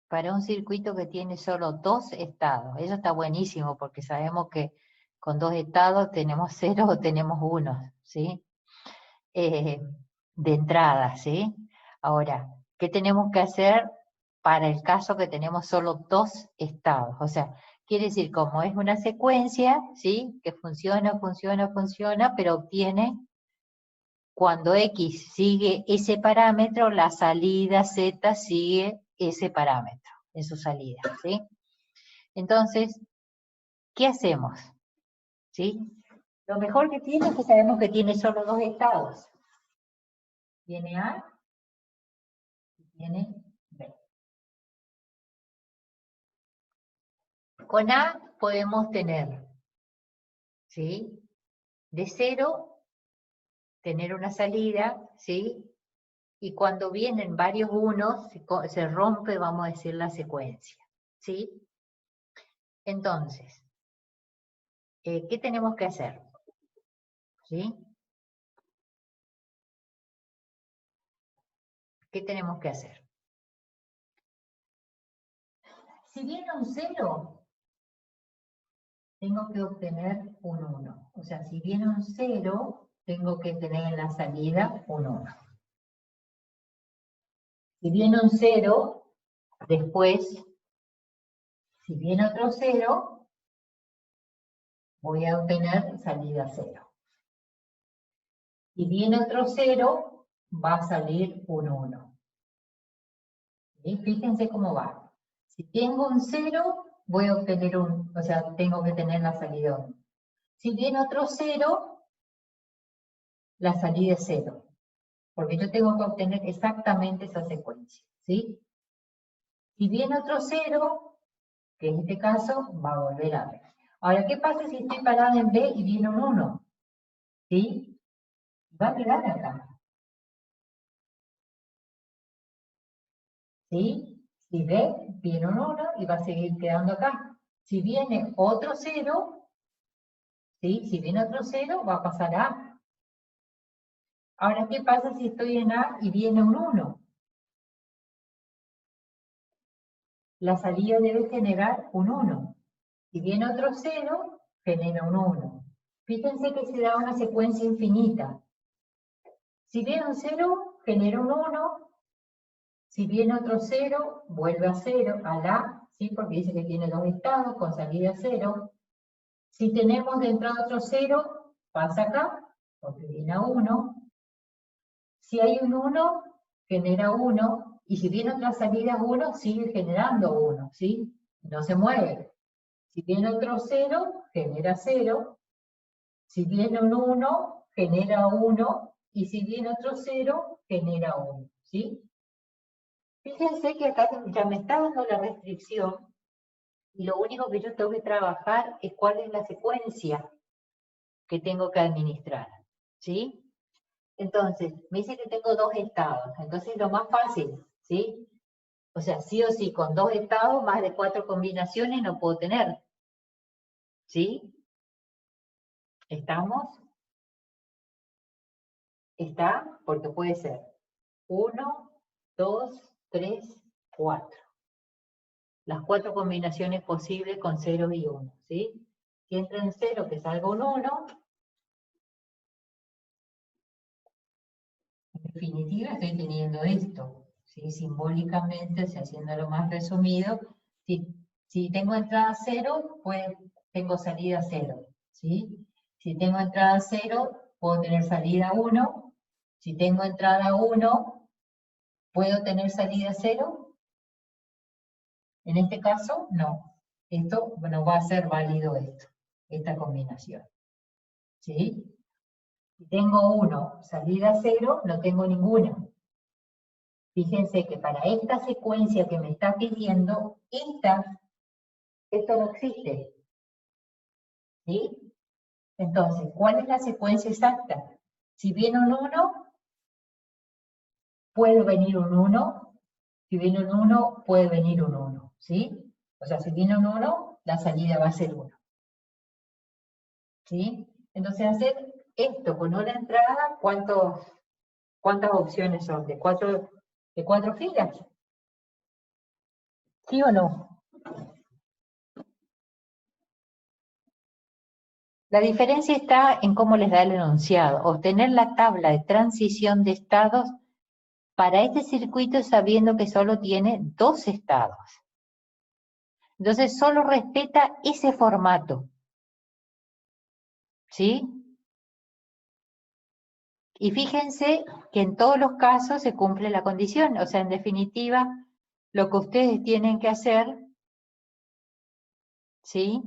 Para un circuito que tiene solo 2 estados. Eso está buenísimo porque sabemos que con 2 estados tenemos 0 o tenemos 1, ¿sí? De entrada, ¿sí? Ahora, ¿qué tenemos que hacer para el caso que tenemos solo 2 estados? O sea, quiere decir, como es una secuencia, ¿sí? Que funciona, funciona, funciona, pero obtiene, cuando X sigue ese parámetro, la salida Z sigue ese parámetro, en su salida, ¿sí? Entonces, ¿qué hacemos? ¿Sí? Lo mejor que tiene es que sabemos que tiene solo 2 estados. Tiene A y tiene B. Con A podemos tener, ¿sí? De 0, tener una salida, ¿sí? Y cuando vienen varios unos, se rompe, vamos a decir, la secuencia, ¿sí? Entonces, ¿qué tenemos que hacer? ¿Sí? ¿Qué tenemos que hacer? Si viene un 0, tengo que obtener un 1. O sea, si viene un 0, tengo que tener en la salida un 1. Si viene un 0, después, si viene otro 0, voy a obtener salida 0. Si viene otro 0, va a salir un 1. ¿Sí? Fíjense cómo va. Si tengo un 0, voy a obtener o sea, tengo que tener la salida 1. Si viene otro 0, la salida es 0. Porque yo tengo que obtener exactamente esa secuencia. ¿Sí? Si viene otro 0, que en este caso va a volver a ver. Ahora, ¿qué pasa si estoy parada en B y viene un 1? ¿Sí? Va a quedar acá. ¿Sí? Si B, viene un 1 y va a seguir quedando acá. Si viene otro 0, ¿sí? Si viene otro 0, va a pasar a A. Ahora, ¿qué pasa si estoy en A y viene un 1? la salida debe generar un 1. Si viene otro 0, genera un 1. Fíjense que se da una secuencia infinita. Si viene un 0, genera un 1. Si viene otro 0, vuelve a 0, a la, ¿sí? Porque dice que tiene 2 estados con salida 0. Si tenemos de entrada otro 0, pasa acá, porque viene a 1. Si hay un 1, genera 1. Y si viene otra salida 1, sigue generando 1, ¿sí? No se mueve. Si viene otro 0, genera 0. Si viene un 1, genera 1. Y si viene otro 0, genera 1, ¿sí? Fíjense que acá ya me está dando la restricción y lo único que yo tengo que trabajar es cuál es la secuencia que tengo que administrar, ¿sí? Entonces, me dice que tengo 2 estados, entonces lo más fácil, ¿sí? O sea, sí o sí, con 2 estados, más de 4 combinaciones no puedo tener, ¿sí? ¿Estamos? ¿Está? Porque puede ser 1, 2, 3, 4. Las 4 combinaciones posibles con 0 y 1, ¿sí? Si entra en 0, que salga un 1. En definitiva, estoy teniendo esto, ¿sí? Simbólicamente, o sea, haciéndolo más resumido, si tengo entrada 0, pues tengo salida 0, ¿sí? Si tengo entrada 0, puedo tener salida 1. Si tengo entrada 1, ¿puedo tener salida 0? En este caso, no. Esto no va a ser válido esta combinación, ¿sí? Si tengo 1, salida 0, no tengo ninguna. Fíjense que para esta secuencia que me está pidiendo, esto no existe, ¿sí? Entonces, ¿cuál es la secuencia exacta? Si viene un 1, puede venir un 1. Si viene un 1, puede venir un 1, ¿sí? O sea, si viene un 1, la salida va a ser 1. ¿Sí? Entonces, hacer esto con una entrada, ¿cuántas opciones son? ¿De cuatro filas? ¿Sí o no? La diferencia está en cómo les da el enunciado. Obtener la tabla de transición de estados para este circuito sabiendo que solo tiene 2 estados. Entonces solo respeta ese formato. ¿Sí? Y fíjense que en todos los casos se cumple la condición. O sea, en definitiva, lo que ustedes tienen que hacer, ¿sí?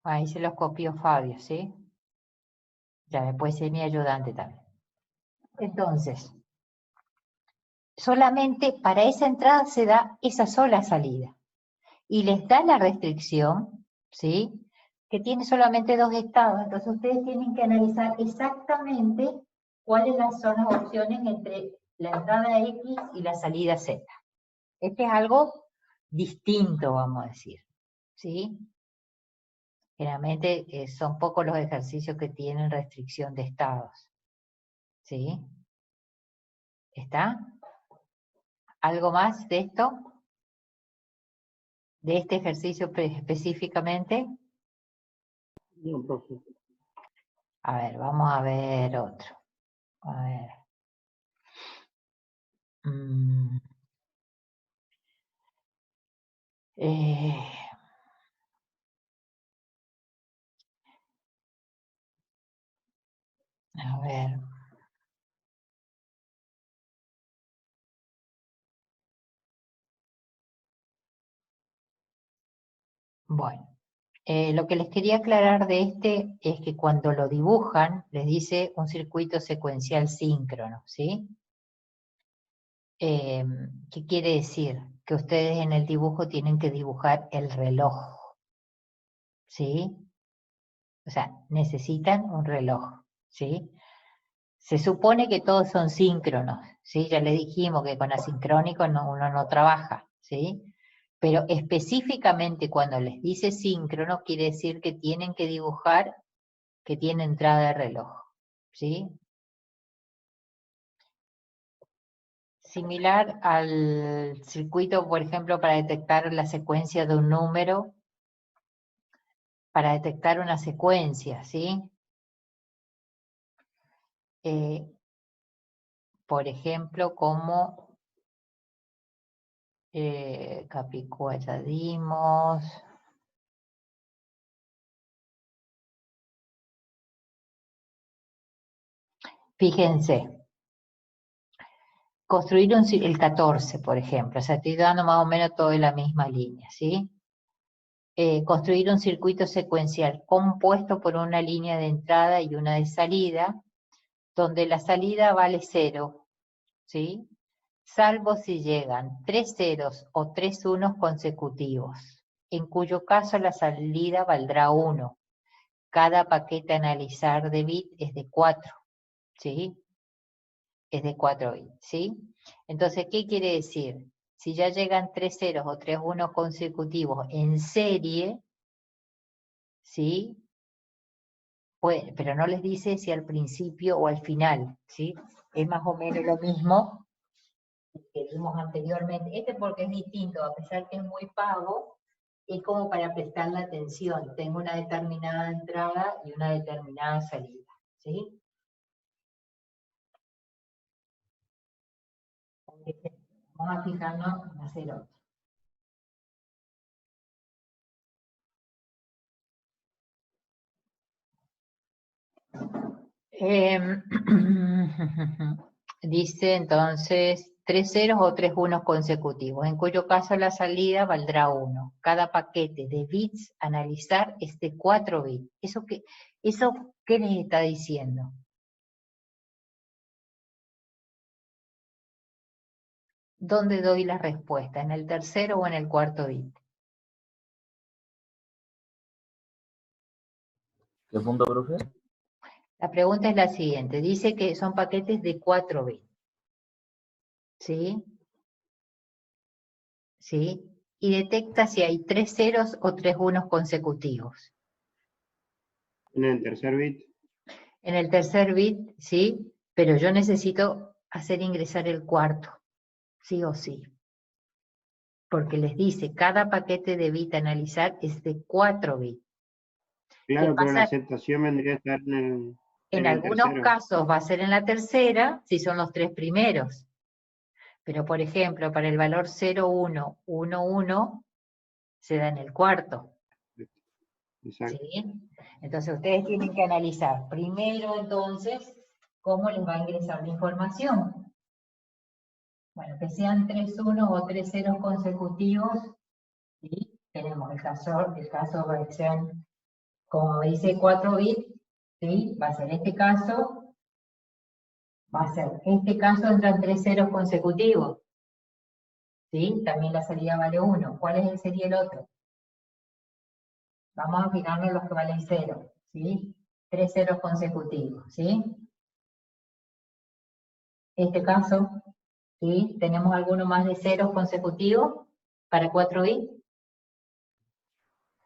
Ahí se los copió Fabio, ¿sí? Ya después es mi ayudante también. Entonces, solamente para esa entrada se da esa sola salida. Y les da la restricción, ¿sí? Que tiene solamente 2 estados. Entonces ustedes tienen que analizar exactamente cuáles son las opciones entre la entrada X y la salida Z. Este es algo distinto, vamos a decir, ¿sí? Generalmente son pocos los ejercicios que tienen restricción de estados, ¿sí? ¿Está? ¿Algo más de esto? ¿De este ejercicio específicamente? No, profe. A ver, vamos a ver otro. A ver. A ver. Bueno. Lo que les quería aclarar de este es que cuando lo dibujan, les dice un circuito secuencial síncrono, ¿sí? ¿Qué quiere decir? Que ustedes en el dibujo tienen que dibujar el reloj, ¿sí? O sea, necesitan un reloj, ¿sí? Se supone que todos son síncronos, ¿sí? Ya les dijimos que con asincrónico uno no trabaja, ¿sí? Pero específicamente cuando les dice síncrono, quiere decir que tienen que dibujar que tiene entrada de reloj, ¿sí? Similar al circuito, por ejemplo, para detectar la secuencia de un número, para detectar una secuencia, ¿sí? Por ejemplo, como Capicúa ya dimos. Fíjense, construir el 14, por ejemplo, o sea, estoy dando más o menos todo en la misma línea, ¿sí? Construir un circuito secuencial compuesto por una línea de entrada y una de salida, donde la salida vale 0, ¿sí? Salvo si llegan 3 ceros o 3 unos consecutivos, en cuyo caso la salida valdrá 1. Cada paquete a analizar de bit es de 4, ¿sí? Es de 4 bits, ¿sí? Entonces, ¿qué quiere decir? Si ya llegan 3 ceros o 3 unos consecutivos en serie, ¿sí? Pues, pero no les dice si al principio o al final, ¿sí? Es más o menos lo mismo que vimos anteriormente. Este porque es distinto, a pesar que es muy pago, es como para prestar la atención. Tengo una determinada entrada y una determinada salida, ¿sí? Vamos a fijarnos en hacer otro. Dice entonces 3 ceros o 3 unos consecutivos, en cuyo caso la salida valdrá 1. Cada paquete de bits a analizar es de 4 bits. ¿Eso qué les está diciendo? ¿Dónde doy la respuesta? ¿En el tercero o en el cuarto bit? ¿Qué punto, profe? La pregunta es la siguiente. Dice que son paquetes de 4 bits. ¿Sí? ¿Sí? Y detecta si hay 3 ceros o 3 unos consecutivos. En el tercer bit. En el tercer bit, ¿sí? Pero yo necesito hacer ingresar el cuarto, sí o sí. Porque les dice, cada paquete de bit a analizar es de 4 bits. Claro, pero la pasa? aceptación vendría a estar en En el algunos tercero. casos va a ser en la tercera, si son los 3 primeros. Pero, por ejemplo, para el valor 0, 1, 1, 1, se da en el cuarto. Exacto. ¿Sí? Entonces, ustedes tienen que analizar primero, entonces, cómo les va a ingresar la información. Bueno, que sean 3 unos o 3 ceros consecutivos, ¿sí? Tenemos el caso que sean, como dice 4 bits, ¿sí? Va a ser este caso, entran 3 ceros consecutivos, ¿sí? También la salida vale 1. ¿Cuál sería el otro? Vamos a fijarnos los que valen 0, ¿sí? 3 ceros consecutivos, ¿sí? Este caso, ¿sí? ¿Tenemos alguno más de ceros consecutivos para 4 bits?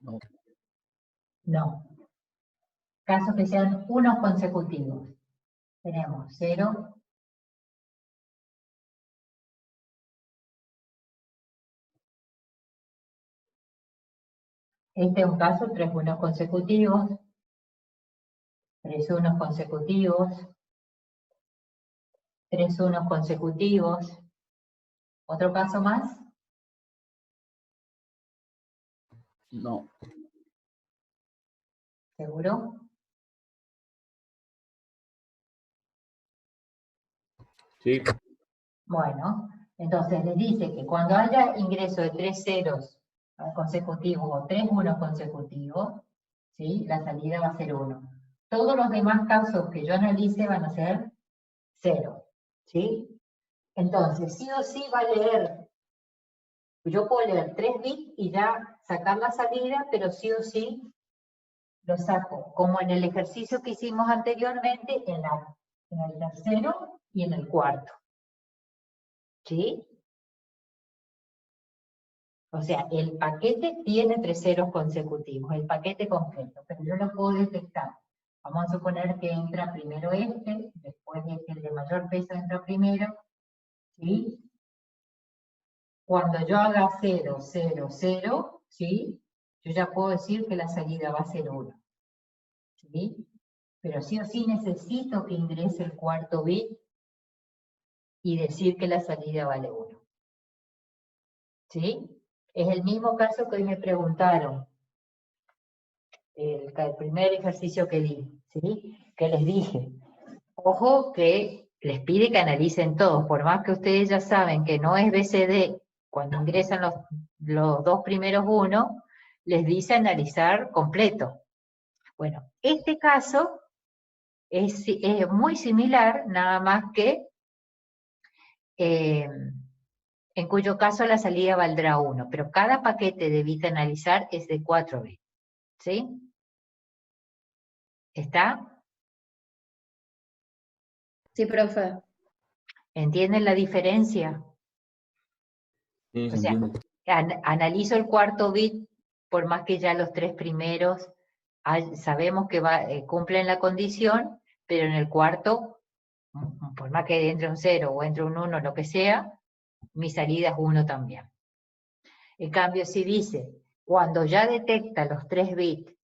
No. No. Casos que sean unos consecutivos. Tenemos 0, este es un caso, 3 unos consecutivos, 3 unos consecutivos, 3 unos consecutivos. ¿Otro caso más? No. ¿Seguro? Sí. Bueno, entonces les dice que cuando haya ingreso de 3 ceros consecutivos o 3 unos consecutivos, ¿sí? La salida va a ser 1. Todos los demás casos que yo analice van a ser 0, ¿sí? Entonces, sí o sí va a leer, yo puedo leer 3 bits y ya sacar la salida, pero sí o sí lo saco, como en el ejercicio que hicimos anteriormente, en el tercero y en el cuarto. ¿Sí? O sea, el paquete tiene 3 ceros consecutivos, el paquete completo, pero yo lo puedo detectar Vamos a suponer que entra primero este, después el de mayor peso entra primero, ¿sí? Cuando yo haga 0, 0, 0, ¿sí? Yo ya puedo decir que la salida va a ser 1, ¿sí? Pero sí o sí necesito que ingrese el cuarto bit y decir que la salida vale 1, ¿sí? Es el mismo caso que hoy me preguntaron, el primer ejercicio que di, ¿sí? Que les dije, ojo que les pide que analicen todos, por más que ustedes ya saben que no es BCD, cuando ingresan los dos primeros unos, les dice analizar completo. Bueno, este caso es muy similar, nada más que en cuyo caso la salida valdrá 1, pero cada paquete de bit a analizar es de 4 bits, ¿sí? ¿Está? Sí, profe. ¿Entienden la diferencia? Sí, O se sea, entiende. analizo el cuarto bit, por más que ya los tres primeros sabemos que cumplen la condición, pero en el cuarto, por más que entre un 0 o entre un 1, lo que sea, mi salida es 1 también. En cambio, si dice, cuando ya detecta los 3 bits,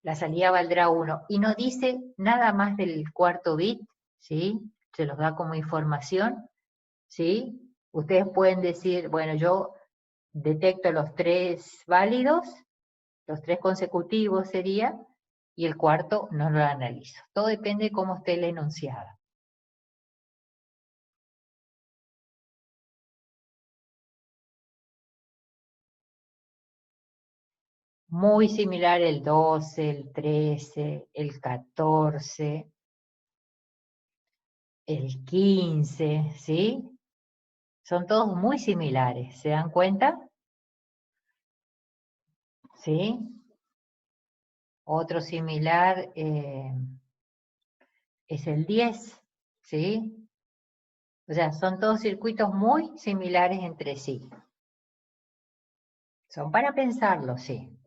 la salida valdrá 1, y no dice nada más del cuarto bit, ¿sí? Se los da como información, ¿sí? Ustedes pueden decir, bueno, yo detecto los 3 válidos, los 3 consecutivos sería, y el cuarto no lo analizo. Todo depende de cómo esté el enunciado. Muy similar el 12, el 13, el 14, el 15, ¿sí? Son todos muy similares, ¿se dan cuenta? ¿Sí? Otro similar es el 10, ¿sí? O sea, son todos circuitos muy similares entre sí. Son para pensarlo, sí.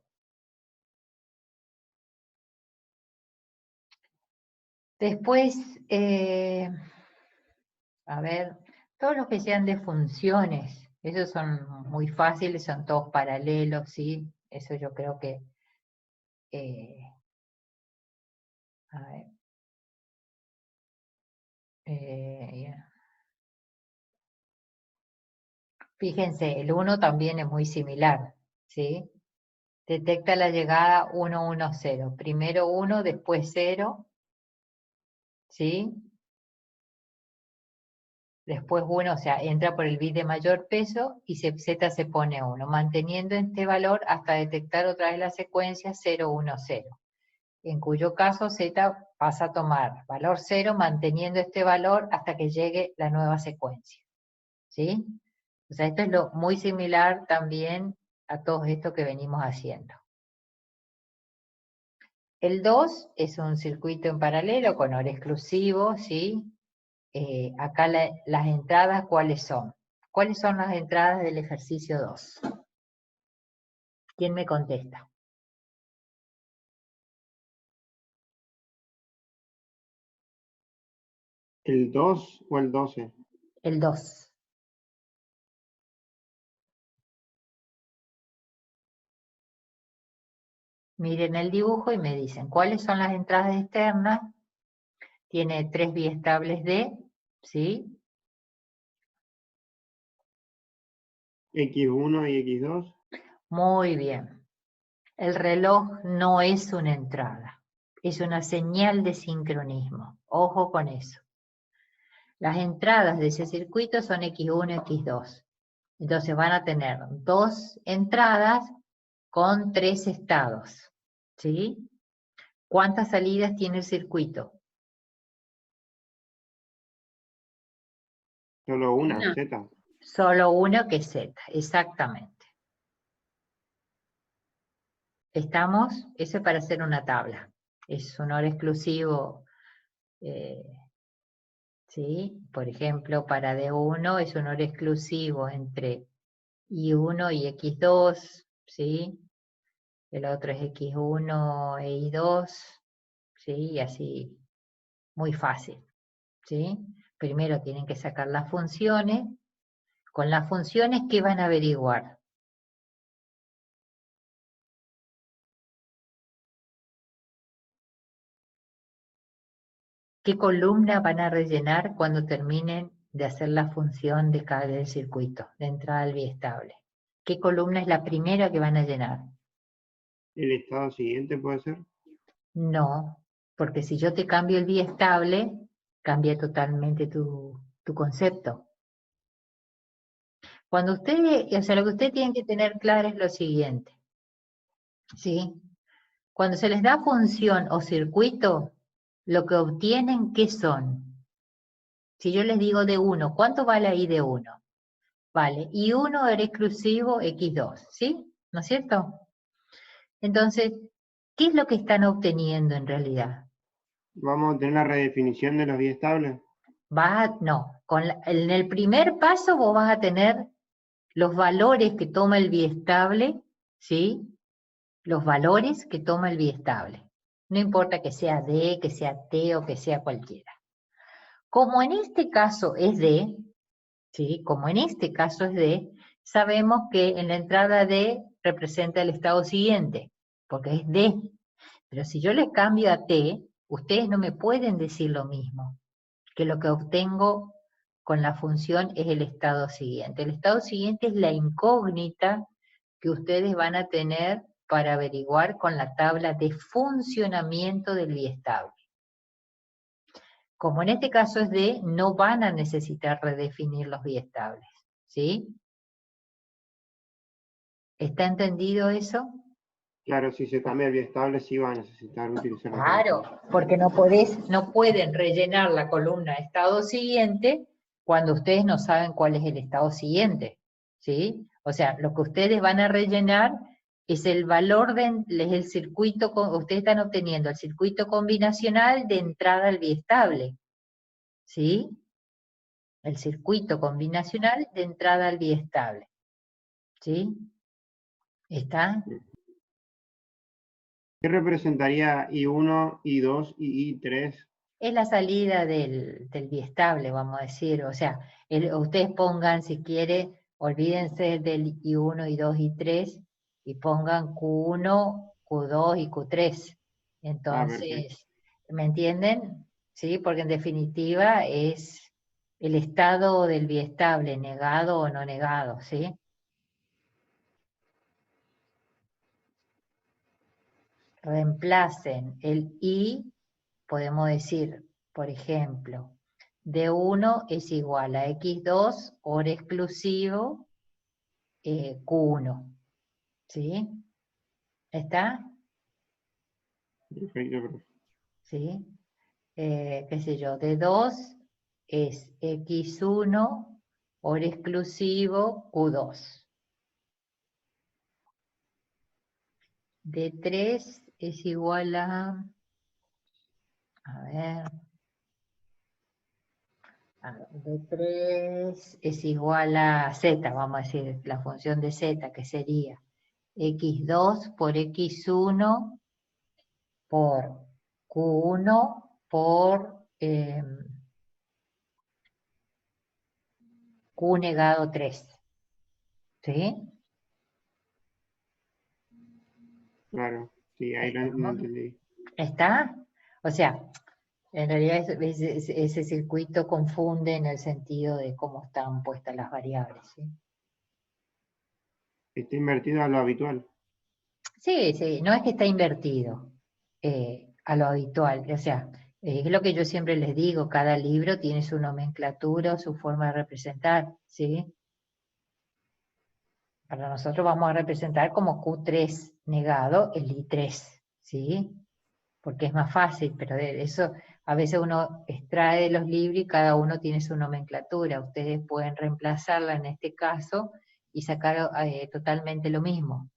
Después, a ver, todos los que sean de funciones, esos son muy fáciles, son todos paralelos, ¿sí? Eso yo creo que, a ver, ya. Fíjense, el 1 también es muy similar, ¿sí? Detecta la llegada 1, 1, 0. Primero 1, después 0, ¿sí? Después 1, o sea, entra por el bit de mayor peso y Z se pone 1, manteniendo este valor hasta detectar otra vez la secuencia 0, 1, 0. En cuyo caso Z pasa a tomar valor 0, manteniendo este valor hasta que llegue la nueva secuencia, ¿sí? O sea, esto es muy similar también a todo esto que venimos haciendo. El 2 es un circuito en paralelo con OR exclusivo, ¿sí? Acá las entradas, ¿cuáles son? ¿Cuáles son las entradas del ejercicio 2? ¿Quién me contesta? ¿El 2 o el 12? El 2. Miren el dibujo y me dicen, ¿cuáles son las entradas externas? Tiene 3 biestables D, ¿sí? X1 y X2. Muy bien. El reloj no es una entrada, es una señal de sincronismo. Ojo con eso. Las entradas de ese circuito son X1 y X2. Entonces van a tener 2 entradas con 3 estados, ¿sí? ¿Cuántas salidas tiene el circuito? Solo una, Una. Z. Solo uno, que es Z, exactamente. ¿Estamos? Eso es para hacer una tabla. Es un OR exclusivo, ¿sí? Por ejemplo, para D1 es un OR exclusivo entre I1 y X2, ¿sí? El otro es X1 e I2, ¿sí? Y así, muy fácil, ¿sí? Primero tienen que sacar las funciones. Con las funciones, ¿qué van a averiguar? ¿Qué columna van a rellenar cuando terminen de hacer la función de cada del circuito, de entrada al biestable? ¿Qué columna es la primera que van a llenar? ¿El estado siguiente puede ser? No, porque si yo te cambio el biestable, cambia totalmente tu concepto. Cuando usted, o sea, lo que usted tiene que tener claro es lo siguiente, ¿sí? Cuando se les da función o circuito, lo que obtienen, ¿qué son? Si yo les digo de 1, ¿cuánto vale ahí de 1? Vale, y 1 era exclusivo x2, ¿sí? ¿No es cierto? Entonces, ¿qué es lo que están obteniendo en realidad? Vamos a tener la redefinición de los biestables. No, en el primer paso vos vas a tener los valores que toma el biestable, ¿sí? Los valores que toma el biestable. No importa que sea D, que sea T o que sea cualquiera. Como en este caso es D, ¿sí? Como en este caso es D, sabemos que en la entrada D representa el estado siguiente, porque es D. Pero si yo le cambio a T, ustedes no me pueden decir lo mismo, que lo que obtengo con la función es el estado siguiente. El estado siguiente es la incógnita que ustedes van a tener para averiguar con la tabla de funcionamiento del biestable. Como en este caso es D, no van a necesitar redefinir los biestables, ¿sí? ¿Está entendido eso? Claro, si se cambia el biestable, sí va a necesitar utilizar la Claro, tabla. porque no pueden rellenar la columna estado siguiente cuando ustedes no saben cuál es el estado siguiente, ¿sí? O sea, lo que ustedes van a rellenar es el valor es el circuito, ustedes están obteniendo el circuito combinacional de entrada al biestable, ¿sí? El circuito combinacional de entrada al biestable, ¿sí? ¿Está? ¿Qué representaría I1, I2 y I3? Es la salida del biestable, vamos a decir. O sea, ustedes pongan, si quiere, olvídense del I1, I2, I3 y pongan Q1, Q2 y Q3. Ah, perfecto. Entonces, ¿me entienden? Sí, porque en definitiva es el estado del biestable, negado o no negado, ¿sí? Reemplacen el I, podemos decir, por ejemplo, D1 es igual a X2 hora exclusivo Q1, ¿sí? ¿Está? Perfecto, profe. ¿Sí? Qué sé yo, D2 es X1 hora exclusivo Q2. D3 es igual a ver, D3 es igual a Z, vamos a decir, la función de Z, que sería X2 por X1 por Q1 por Q negado 3. ¿Sí? Claro, sí, ahí lo ¿Estamos? entendí. ¿Está? O sea, en realidad ese circuito confunde en el sentido de cómo están puestas las variables. ¿Sí? Está invertido a lo habitual. Sí, sí, no es que está invertido a lo habitual, o sea, es lo que yo siempre les digo, cada libro tiene su nomenclatura o su forma de representar, ¿sí? Para nosotros vamos a representar como Q3 negado el I3, ¿sí? Porque es más fácil, pero de eso a veces uno extrae de los libros y cada uno tiene su nomenclatura. Ustedes pueden reemplazarla en este caso y sacar totalmente lo mismo,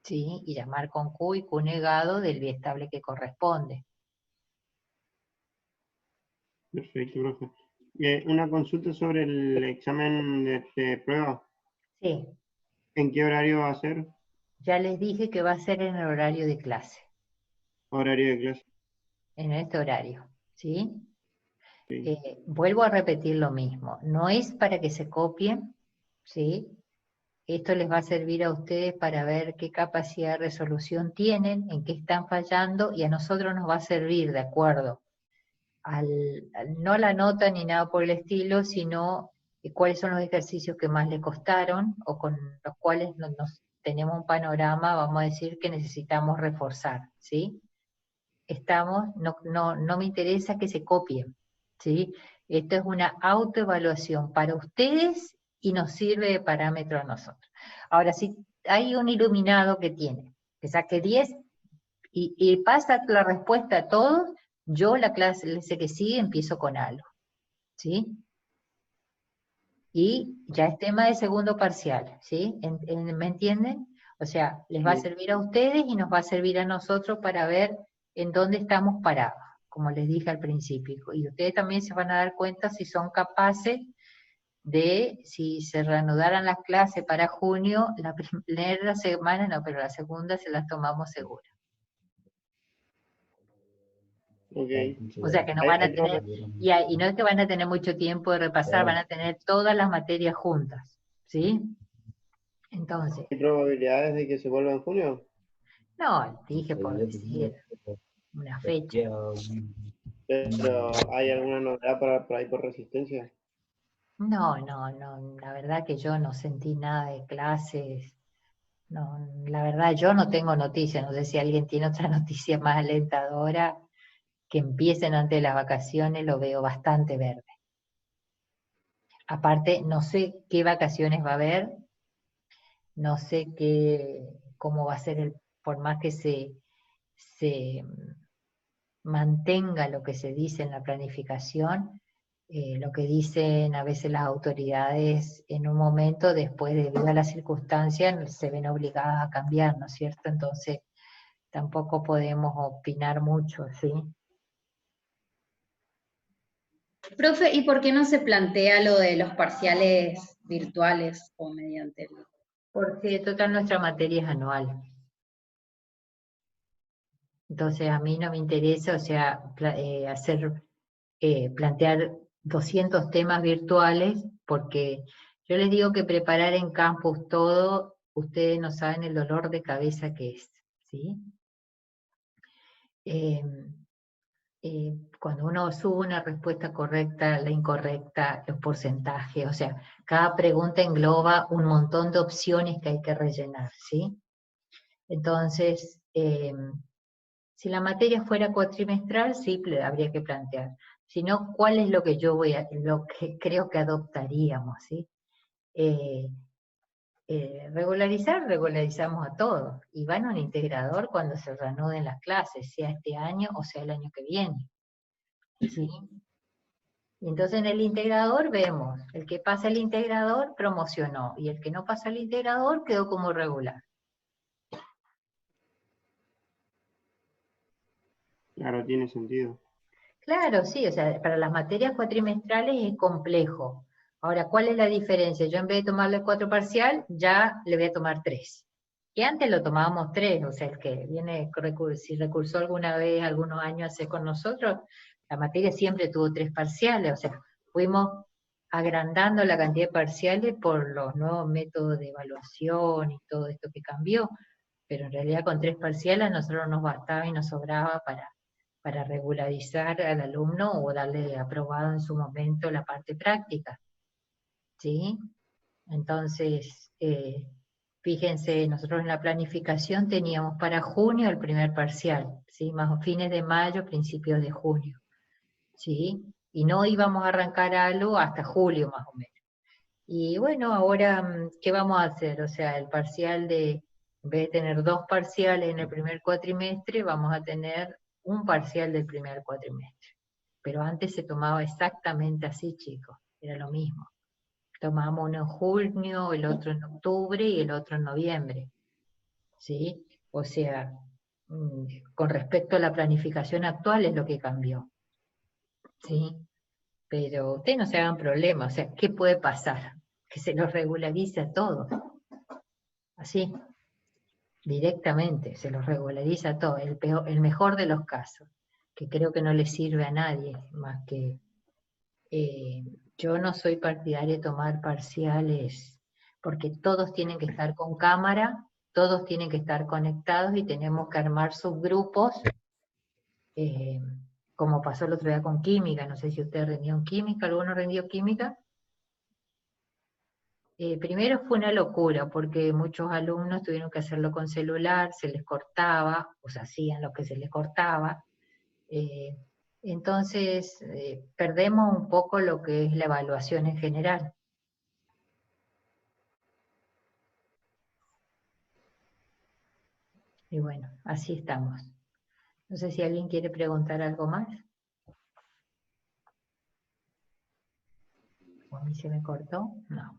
¿sí? Y llamar con Q y Q negado del biestable que corresponde. Perfecto, profe. Una consulta sobre el examen de prueba. Sí, ¿En qué horario va a ser? ya les dije que va a ser en el horario de clase. Horario de clase. en este horario, ¿sí? Sí. Vuelvo a repetir lo mismo, no es para que se copien, ¿sí? Esto les va a servir a ustedes para ver qué capacidad de resolución tienen, en qué están fallando, y a nosotros nos va a servir de acuerdo no la nota ni nada por el estilo, sino cuáles son los ejercicios que más le costaron o con los cuales nos tenemos un panorama, vamos a decir, que necesitamos reforzar, ¿sí? No me interesa que se copien, ¿sí? Esto es una autoevaluación para ustedes y nos sirve de parámetro a nosotros. Ahora, si hay un iluminado que saque 10 y pasa la respuesta a todos, yo la clase que sigue empiezo con algo, ¿sí? Y ya es tema de segundo parcial, ¿sí? ¿Me entienden? O sea, les va a servir a ustedes y nos va a servir a nosotros para ver en dónde estamos parados, como les dije al principio. Y ustedes también se van a dar cuenta si son capaces de, si se reanudaran las clases para junio, la primera semana no, pero la segunda se las tomamos segura. Ok. O sea que no van a tener, y no es que van a tener mucho tiempo de repasar, van a tener todas las materias juntas, ¿sí? Entonces, ¿Hay probabilidades de que se vuelva en junio? no, dije por decir una fecha. Pero ¿hay alguna novedad por ahí por Resistencia? No, la verdad que yo no sentí nada de clases, no, la verdad yo no tengo noticias, no sé si alguien tiene otra noticia más alentadora, que empiecen antes de las vacaciones, lo veo bastante verde. Aparte, no sé qué vacaciones va a haber, no sé cómo va a ser por más que se mantenga lo que se dice en la planificación, lo que dicen a veces las autoridades en un momento, después debido a las circunstancias, se ven obligadas a cambiar, ¿no es cierto? Entonces, tampoco podemos opinar mucho, ¿sí? Profe, ¿y por qué no se plantea lo de los parciales virtuales o mediante el... Porque total nuestra materia es anual. Entonces a mí no me interesa, o sea, plantear 200 temas virtuales, porque yo les digo que preparar en campus todo, ustedes no saben el dolor de cabeza que es, ¿sí? Cuando uno sube una respuesta correcta, la incorrecta, los porcentajes, o sea, cada pregunta engloba un montón de opciones que hay que rellenar, ¿sí? Entonces, si la materia fuera cuatrimestral, sí habría que plantear. Si no, ¿cuál es lo que lo que creo que adoptaríamos, ¿sí? Regularizamos a todos, y van a un integrador cuando se reanuden las clases, sea este año o sea el año que viene, ¿sí? Y entonces en el integrador vemos, el que pasa el integrador promocionó, y el que no pasa el integrador quedó como regular. Claro, tiene sentido. Claro, sí, o sea, para las materias cuatrimestrales es complejo. Ahora, ¿cuál es la diferencia? Yo en vez de tomarle 4 parcial, ya le voy a tomar 3. Que antes lo tomábamos 3, o sea, el que viene, si recursó alguna vez, algunos años hace con nosotros, la materia siempre tuvo 3 parciales, o sea, fuimos agrandando la cantidad de parciales por los nuevos métodos de evaluación y todo esto que cambió, pero en realidad con 3 parciales a nosotros nos bastaba y nos sobraba para regularizar al alumno o darle aprobado en su momento la parte práctica, ¿sí? Entonces, fíjense, nosotros en la planificación teníamos para junio el primer parcial, ¿sí? Más fines de mayo, principios de junio, ¿sí? Y no íbamos a arrancar algo hasta julio más o menos. Y bueno, ahora, ¿qué vamos a hacer? O sea, el parcial en vez de tener 2 parciales en el primer cuatrimestre, vamos a tener un parcial del primer cuatrimestre. Pero antes se tomaba exactamente así, chicos, era lo mismo. Tomábamos uno en junio, el otro en octubre y el otro en noviembre, ¿sí? O sea, con respecto a la planificación actual es lo que cambió, ¿sí? Pero ustedes no se hagan problema, o sea, ¿qué puede pasar? Que se los regularice a todos, así, directamente, se los regulariza a todos, el mejor de los casos. que creo que no le sirve a nadie, más que yo no soy partidaria de tomar parciales, porque todos tienen que estar con cámara, todos tienen que estar conectados y tenemos que armar subgrupos, como pasó el otro día con química. No sé si usted rindió química, ¿alguno rindió química? Primero fue una locura, porque muchos alumnos tuvieron que hacerlo con celular, se les cortaba, o sea, hacían lo que se les cortaba. Entonces, perdemos un poco lo que es la evaluación en general. Y bueno, así estamos. No sé si alguien quiere preguntar algo más. ¿O a mí se me cortó? No.